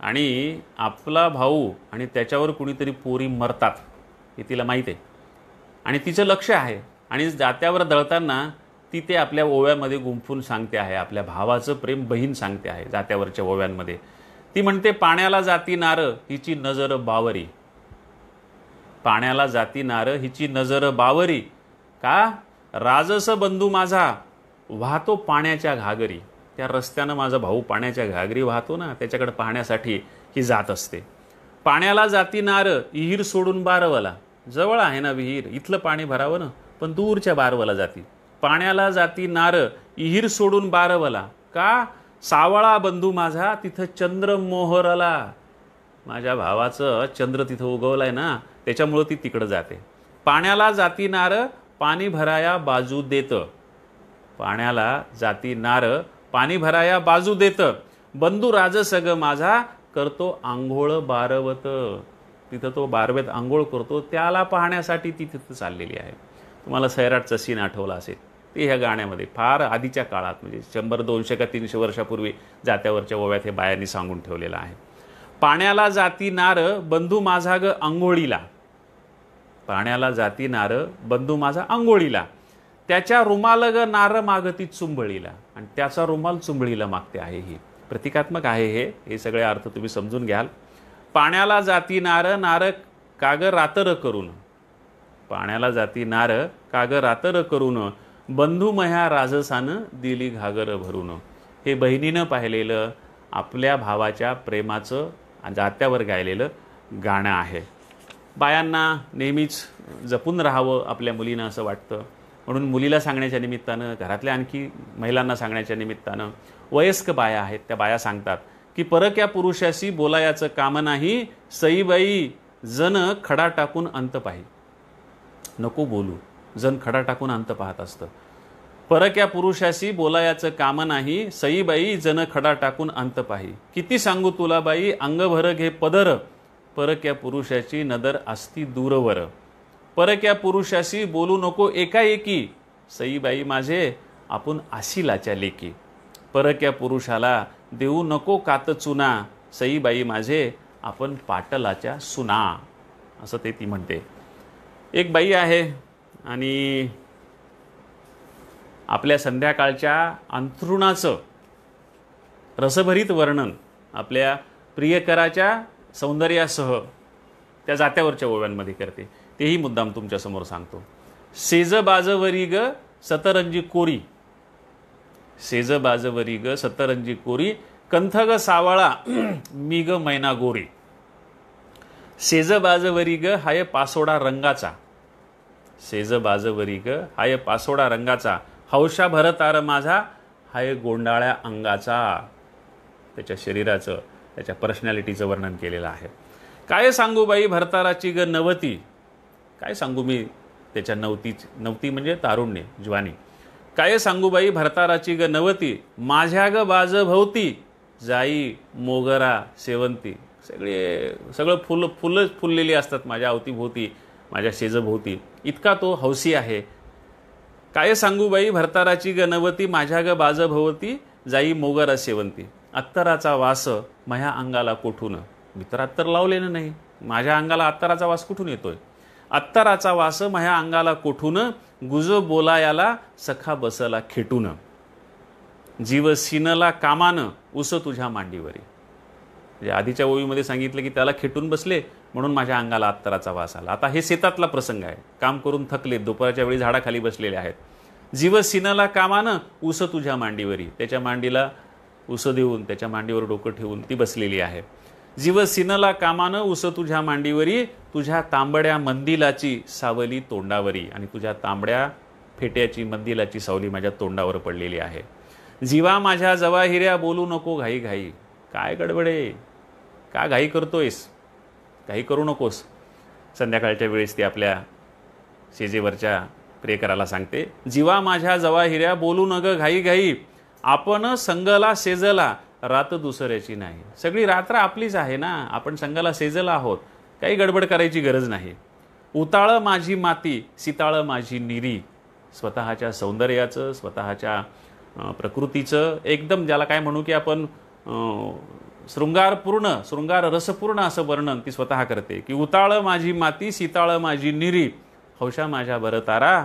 आणि आपला भाऊ आणि त्याच्यावर कुणीतरी पोरी मरतात हे तिला माहीत आहे आणि तिचं लक्ष आहे आणि जात्यावर दळताना ती ते आपल्या ओव्यामध्ये गुंफून सांगते आहे, आपल्या भावाचं प्रेम बहीण सांगते आहे जात्यावरच्या ओव्यांमध्ये. ती म्हणते, पाण्याला जाती नार हिची नजर बावरी. पाण्याला जाती नार हिची नजर बावरी, का राजस बंधू माझा वाहतो पाण्याच्या घागरी. त्या रस्त्यानं माझा भाऊ पाण्याच्या घागरी वाहतो ना, त्याच्याकडे पाहण्यासाठी ही जात असते. पाण्याला जाती नार विहीर सोडून बारवला. जवळ आहे ना विहीर, इथलं पाणी भरावं ना, पण दूरच्या बारवला जाती. पाण्याला जाती नार विहीर सोडून बारवला, का सावळा बंधू माझा तिथं चंद्र मोहरला. माझ्या भावाचं चंद्र तिथं उगवलाय ना, त्याच्यामुळं ती तिकडं जाते. पाण्याला जाती नार पाणी भराया बाजू देत. पाण्याला जाती नार पाणी भराया बाजू देत. बंधू राजसग माझा करतो आंघोळ बारवत. तिथं तो बारवेत आंघोळ करतो, त्याला पाहण्यासाठी ती तिथं चाललेली आहे. तुम्हाला सैराटचा सीन आठवला असेल, ते ह्या गाण्यामध्ये फार आधीच्या काळात म्हणजे 100, 200 का 300 वर्षापूर्वी जात्यावरच्या ओव्यात हे बायांनी सांगून ठेवलेलं आहे. पाण्याला जाती नार बंधू माझा ग आंघोळीला. पाण्याला जाती नार बंधू माझा आंघोळीला. त्याच्या रुमाल ग नार मागती चुंबळीला. आणि त्याचा रुमाल चुंबळीला मागते आहे. ही प्रतिकात्मक आहे. हे सगळे अर्थ तुम्ही समजून घ्याल. पाण्याला जाती नार नार काग रातर करून. पाण्याला जाती नार काग रातर करून बंधू मह्या राजसान दिली घागर भरून. हे बहिणीनं पाहिलेलं आपल्या भावाच्या प्रेमाचं जात्यावर गायलेलं गाणं आहे. बायांना नेहमीच जपून राहावं आपल्या मुलीनं असं वाटतं. म्हणून मुलीला सांगण्याच्या निमित्तानं, घरातल्या आणखी महिलांना सांगण्याच्या निमित्तानं वयस्क बाया आहेत त्या बाया सांगतात की परक्या पुरुषाशी बोलायाचं काम नाही, सईबाई जन खडा टाकून अंत पाही. नको बोलू, जण खडा टाकून अंत पाहत असतं. परक्या पुरुषाशी बोलायाचं काम नाही, सईबाई जन खडा टाकून अंत पाही. किती सांगू तुला बाई अंगभर घे पदर, परक्या पुरुषाची नदर असती दूरवर. परक्या पुरुषाशी बोलू नको एकाएकी, सईबाई माझे आपण आशिलाच्या लेकी. परक्या पुरुषाला देऊ नको कात चुना, सईबाई माझे आपण पाटलाच्या सुना. असं ते ती म्हणते. एक बाई आहे आणि आपल्या संध्याकाळच्या अंथरुणाचं रसभरीत वर्णन आपल्या प्रियकराच्या सौंदर्यासह त्या जात्यावरच्या ओव्यांमध्ये करते. तेही मुद्दाम तुमच्यासमोर सांगतो. सेज बाजवरी ग सतरंजी कोरी. सेज बाजवरी ग सतरंजी कोरी, कंथ ग सावळा मी ग मैना गोरी. सेज बाजवरी ग हाय पासोडा रंगाचा. सेज बाजवरी ग हाय पासोडा रंगाचा, हौशा भरतार माझा हाय गोंडाळ्या अंगाचा. त्याच्या शरीराचं, त्याच्या पर्सनॅलिटीचं वर्णन केलेलं आहे. काय सांगू बाई भरताराची ग नवती. काय सांगू मी त्याच्या नवती म्हणजे तारुण्य, जवानी. काय सांगू बाई भरताराची ग नवती, माझ्या ग बाज भोवती जाई मोगरा सेवंती. सगळं फुलंच फुललेली असतात माझ्या अवतीभोवती, माझ्या शेजभोवती. इतका तो हौसी आहे. काय सांगू बाई भरताराची ग नवती, माझ्या ग बाज भोवती जाई मोगरा सेवंती. अत्तराचा वास माझ्या अंगाला कोठून. मी तर अत्तर लावलेलं नाही, माझ्या अंगाला अत्तराचा वास कुठून येतोय. अत्तराचा वास माझ्या अंगाला कोठून, गुज बोलायाला सखा बसला खेटून. जीव सिनला कामान उस तुझ्या मांडीवरी. म्हणजे आधीच्या ओवीमध्ये सांगितलं की त्याला खेटून बसले म्हणून माझ्या अंगाला अत्तराचा वास आला. आता हे शेतातला प्रसंग आहे. काम करून थकले, दुपारच्या वेळी झाडाखाली बसलेले आहेत. जीव सिनला कामान उस तुझ्या मांडीवरी. त्याच्या मांडीला उस देऊन, त्याच्या मांडीवर डोकं ठेवून ती बसलेली आहे. जीव सिनला कामानं उस तुझ्या मांडीवरी, तुझ्या तांबड्या मंदिलाची सावली तोंडावरी. आणि तुझ्या तांबड्या फेट्याची मंदिलाची सावली माझ्या तोंडावर पडलेली आहे. जीवा माझ्या जवाहिऱ्या बोलू नको घाई घाई. काय गडबडे, का घाई करतोयस, घाई करू नकोस. संध्याकाळच्या वेळेस ती आपल्या शेजेवरच्या प्रियकराला सांगते, जीवा माझ्या जवाहिऱ्या बोलू नग घाई घाई, आपण संगला सेजला रात दुसऱ्याची नाही. सगळी रात्र आपलीच आहे ना, आपण संगला सेजला आहोत, काही गडबड करायची गरज नाही. उताळ माझी माती, सिताळ माझी निरी. स्वतःच्या सौंदर्याचं, स्वतःच्या प्रकृतीचं एकदम ज्याला काय म्हणू की आपण शृंगार रसपूर्ण असं वर्णन ती स्वतः करते की उताळ माझी माती सीताळ माझी निरी हौशा माझ्या भरतारा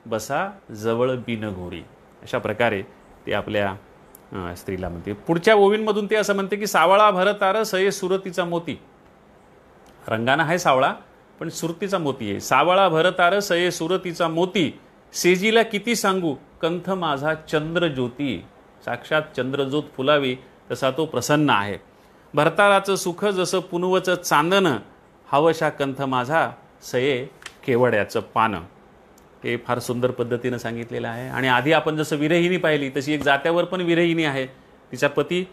बसा जवळ बिनघोरी. अशा प्रकारे ते आपल्या स्त्रीला म्हणते. पुढच्या ओवींमधून ते असं म्हणते की सावळा भरतार सये सुरतीचा मोती. रंगाना आहे सावळा पण सुरतीचा मोती आहे. सावळा भरतार सये सुरतीचा मोती सेजीला किती सांगू कंथ माझा चंद्रज्योती. साक्षात चंद्रज्योत फुलावी तसा तो प्रसन्न आहे. भरताराचं सुख जसं पुनवचं चांदन हवशा कंथ माझा सये केवड्याचं पानं. हे फार सुंदर पद्धतीनं सांगितलेलं आहे. आणि आधी आपण जसं विरहिणी पाहिली तशी एक जात्यावर पण विरहिणी आहे. तिचा पती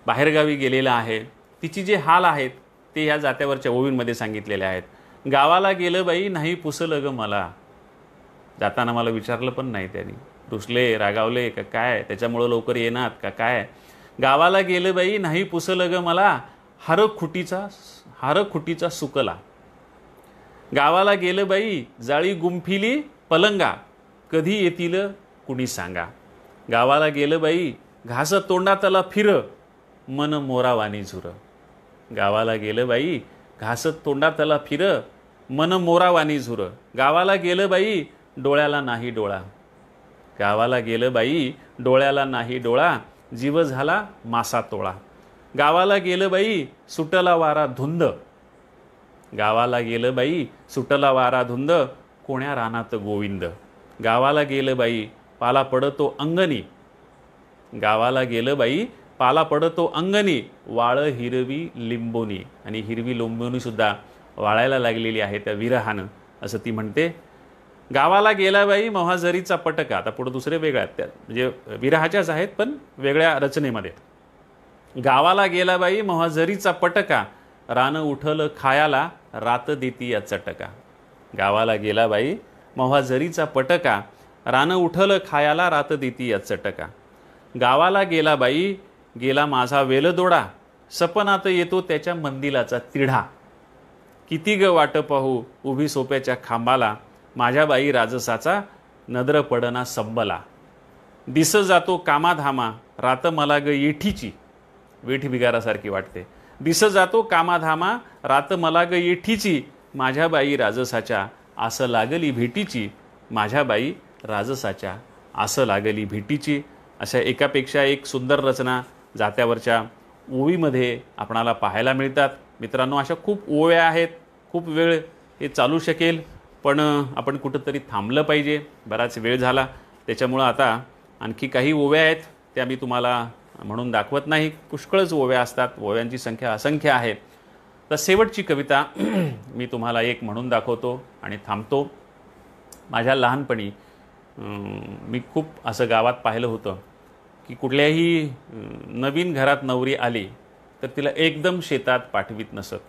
बाहेरगावी गेलेला आहे. तिची जे हाल आहेत ते ह्या जात्यावरच्या ओवींमध्ये सांगितलेले आहेत. गावाला गेलं बाई नाही पुसलं ग मला. जाताना मला विचारलं पण नाही त्यांनी. रुसले रागावले का काय त्याच्यामुळं लवकर येणार का काय. गावाला गेलं बाई नाही पुसलं ग मला हारखुटीचा सुकला. गावाला गेलं बाई जाळी गुंफिली पलंगा कधी येतील कुणी सांगा. गावाला गेलं बाई घास तोंडातला फिर मन मोरावानी झुर. गावाला गेलं बाई घास तोंडातला फिर मन मोरावानी झुर. गावाला गेलं बाई डोळ्याला नाही डोळा. गावाला गेलं बाई डोळ्याला नाही डोळा जीव झाला मासा तोळा. गावाला गेलं बाई सुटला वारा धुंद. गावाला गेलं बाई सुटला वारा धुंद कोण्या रानात गोविंद. गावाला गेलं बाई पाला पडतो अंगणी. गावाला गेलं बाई पाला पडतो अंगणी वाळ हिरवी लिंबोनी. आणि हिरवी लिंबोनी सुद्धा वाळायला लागलेली आहे त्या विरहानं असं ती म्हणते. गावाला गेला बाई मोहाझरीचा पटका. आता पुढे दुसरे वेगळ्या आहेत त्या म्हणजे विरहाच्याच आहेत पण वेगळ्या रचनेमध्ये. गावाला गेला बाई मोहाझरीचा पटका रान उठल खायाला रात देती या चटका. गावाला गेला बाई मोहाझरीचा पटका रान उठल खायाला रात देती या चटका. गावाला गेला बाई गेला माझा वेलदोडा सपनात येतो त्याच्या मंदिलाचा तिढा. किती ग वाट पाहू उभी सोप्याच्या खांबाला माझ्या बाई राजसाचा नदर पडना संबला. दिस जातो कामाधामा रात मला ग येठीची. वेठ बिगारासारखी वाटते. दिस जातो कामाधामा रात मला ग येठीची माझ्या बाई राजसाच्या आस लागली भेटीची. माझ्या बाई राजसाच्या आस लागली भेटीची. अशा एकापेक्षा एक सुंदर रचना जात्यावरच्या ओवीमध्ये आपणाला पाहायला मिळतात. मित्रांनो अशा खूप ओव्या आहेत. खूप वेळ हे चालू शकेल पण आपण कुठंतरी थांबलं पाहिजे. बराच वेळ झाला त्याच्यामुळं आता आणखी काही ओव्या आहेत त्या मी तुम्हाला म्हणून दाखवत नाही. पुष्कळच ओव्या असतात. ओव्यांची संख्या असंख्य आहे. तर शेवटची कविता मी तुम्हाला एक म्हणून दाखवतो आणि थांबतो. माझ्या लहानपणी मी खूप असं गावात पाहिलं होतं की कुठल्याही नवीन घरात नवरी आली तर तिला एकदम शेतात पाठवीत नसत.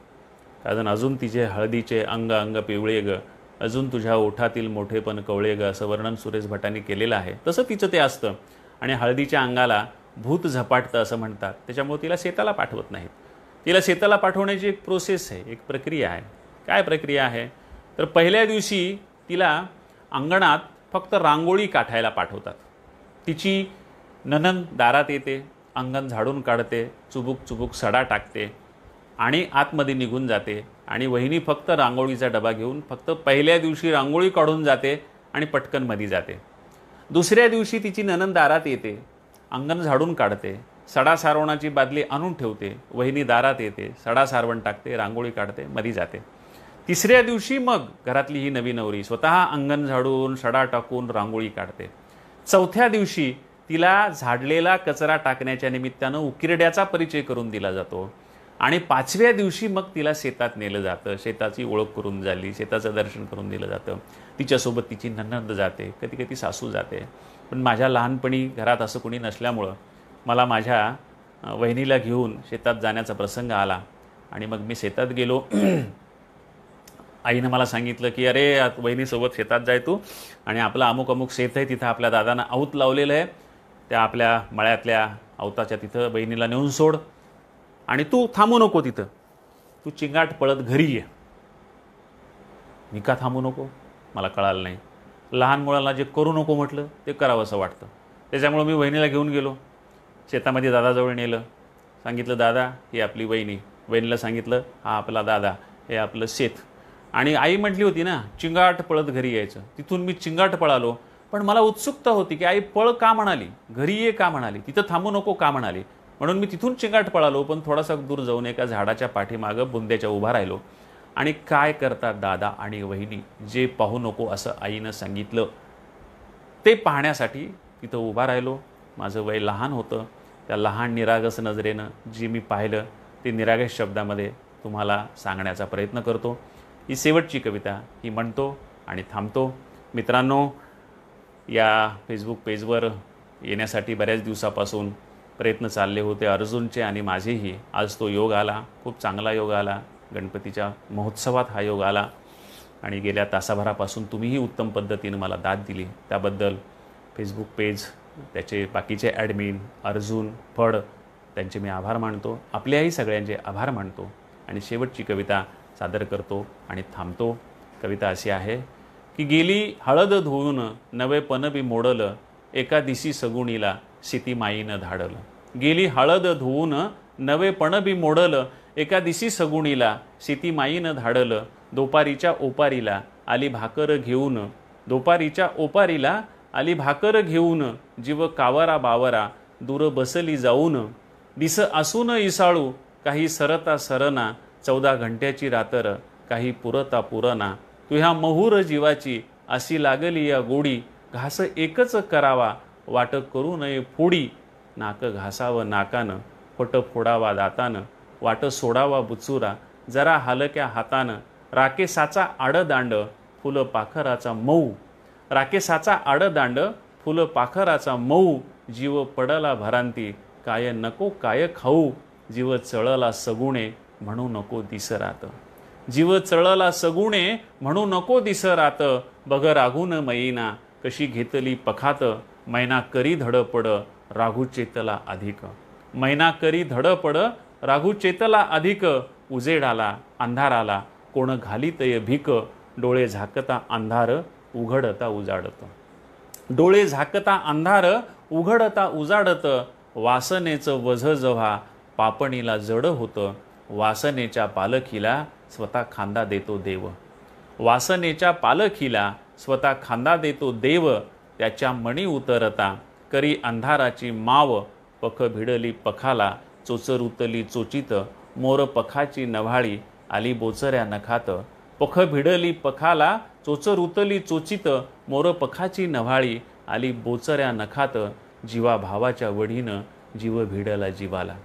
कारण अजून तिचे हळदीचे अंग अंग पिवळे ग अजून तुझ्या ओठातील मोठेपण कवळे ग असं वर्णन सुरेश भटांनी केलेलं आहे. तसं तिचं ते असतं. आणि हळदीच्या अंगाला भूत झपाटतं असं म्हणतात. त्याच्यामुळे तिला शेताला पाठवत नाहीत. तिला शेताला पाठवण्याची एक प्रोसेस आहे, एक प्रक्रिया आहे. काय प्रक्रिया आहे तर पहिल्या दिवशी तिला अंगणात फक्त रांगोळी काढायला पाठवतात. तिची नणंद दारात येते, अंगण झाडून काढते, चुबुक चुबुक सडा टाकते आणि आतमध्ये निघून जाते. आणि वहिनी फक्त रांगोळीचा डबा घेऊन फक्त पहिल्या दिवशी रांगोळी काढून जाते आणि पटकन मध्ये जाते. दुसऱ्या दिवशी तिची नणंद दारात येते, अंगण झाडून काढते, सडा सारवणाची बादली आणून ठेवते, वहिनी दारात येते, सडा सारवण टाकते, रांगोळी काढते, मध्ये जाते. तिसऱ्या दिवशी मग घरातली ही नवी नवरी स्वतः अंगण झाडून सडा टाकून रांगोळी काढते. चौथ्या दिवशी तिला झाडलेला कचरा टाकण्याच्या निमित्तानं उकिरड्याचा परिचय करून दिला जातो. आणि पाचव्या दिवशी मग तिला शेतात नेलं जातं. शेताची ओळख करून झाली, शेताचं दर्शन करून दिलं जातं. तिच्यासोबत तिची नणंद जाते, कधी कधी सासू जाते. पण माझ्या लहानपणी घरात असं कोणी नसल्यामुळं मला माझ्या वहिनीला घेऊन शेतात जाण्याचा प्रसंग आला. आणि मग मी शेतात गेलो. आईनं मला सांगितलं की अरे वहिनीसोबत शेतात जाय तू आणि आपलं अमुक अमुक शेत आहे तिथं आपल्या दादानं आऊत लावलेलं आहे, त्या आपल्या मळ्यातल्या आवताच्या तिथं बहिणीला नेऊन सोड आणि तू थांबू नको तिथं, तू चिंगाट पळत घरी ये. मी का थांबू नको मला कळालं नाही. लहान मुलाला जे करू नको म्हटलं ते करावं असं वाटतं. त्याच्यामुळं मी वहिनीला घेऊन गेलो, शेतामध्ये दादाजवळ नेलं, सांगितलं दादा ही आपली वहिनी, वहिनीला सांगितलं हा आपला दादा, हे आपलं शेत. आणि आई म्हटली होती ना चिंगाट पळत घरी यायचं, तिथून मी चिंगाट पळालो. पण मला उत्सुकता होती की आई पळ का म्हणाली, घरी ये का म्हणाली, तिथं थांबू नको का म्हणाली. म्हणून मी तिथून चिंगाट पळालो. पण थोडासा दूर जाऊन एका झाडाच्या पाठीमागं बुंद्याच्या उभा राहिलो. आणि काय करतात दादा आणि वहिनी, जे पाहू नको असं आईनं सांगितलं ते पाहण्यासाठी तिथं उभा राहिलो. माझं वय लहान होतं. त्या लहान निरागस नजरेनं जे मी पाहिलं ते निरागस शब्दामध्ये तुम्हाला सांगण्याचा प्रयत्न करतो. ही शेवटची कविता ही म्हणतो आणि थांबतो. मित्रांनो, या फेसबुक पेजवर येण्यासाठी बऱ्याच दिवसापासून प्रयत्न चालले होते अर्जुनचे आणि माझेही. आज तो योग आला, खूप चांगला योग आला. गणपतीच्या महोत्सवात हा योग आला आणि गेल्या तासाभरापासून तुम्हीही उत्तम पद्धतीनं मला दाद दिली. त्याबद्दल फेसबुक पेज, त्याचे बाकीचे ॲडमिन अर्जुन फड, त्यांचे मी आभार मानतो. आपल्याही सगळ्यांचे आभार मानतो. आणि शेवटची कविता सादर करतो आणि थांबतो. कविता अशी आहे की गेली हळद धुवून नवे पणबी मोडलं, एका दिशी सगुणीला शेती माईनं धाडलं. गेली हळद धुवून नवे पणबी मोडलं, एका दिशी सगुणीला शेती माईनं धाडलं. दोपारीच्या ओपारीला आली भाकर घेऊन, दोपारीच्या ओपारीला आली भाकर घेऊन, जीव कावरा बावरा दूर बसली जाऊन. दिस असून इसाळू काही सरता सरना, 14 घंट्याची रात्र काही पुरता पुरना. तुह्या महुर जीवाची अशी लागली या गोडी, घास एकच करावा वाट करू नये फोडी. नाक घासावं नाकानं, फट फोडावा दातानं, वाट सोडावा बुचुरा जरा हलक्या हातानं. राकेसाचा आडदांड फुलं पाखराचा मऊ, राकेसाचा आडदांड फुलं पाखराचा मऊ. जीव पडला भरांती काय नको काय खाऊ, जीव चळला सगुणे म्हणू नको दिसरात. जीव चळला सगुणे म्हणू नको दिसरात. बघ राघून मैना कशी घेतली पखात, मैना करी धडपड राघू चेतला अधिक. मैना करी धडपड राघू चेतला अधिक. उजेड आला अंधार आला कोण घालीतय भीक, डोळे झाकता अंधार उघडता उजाडत. डोळे झाकता अंधार उघडता उजाडत. वासनेचं वझ जव्हा पापणीला जड होतं, वासनेच्या पालखीला स्वतः खांदा देतो देव. वासनेच्या पालखीला स्वतः खांदा देतो देव. त्याच्या मणी उतरता करी अंधाराची माव, पख भिडली पखाला चोचर उतली चोचित. मोर पखाची नव्हाळी आली बोचऱ्या नखात. पख भिडली पखाला चोचर उतली चोचित. मोर पखाची नव्हाळी आली बोचऱ्या नखात. जीवा भावाच्या वढीनं जीव भिडला जीवाला,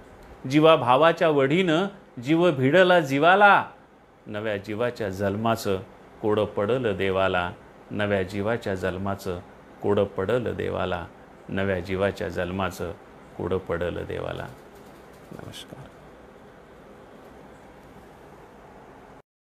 जीवा भावाच्या वढीनं जीव भिडला जीवाला. नव्या जीवाच्या जन्माचं कोड पडलं देवाला, नव्या जीवाच्या जन्माचं कोड पडलं देवाला, नव्या जीवाच्या जन्माचं कोड पडलं देवाला. नमस्कार.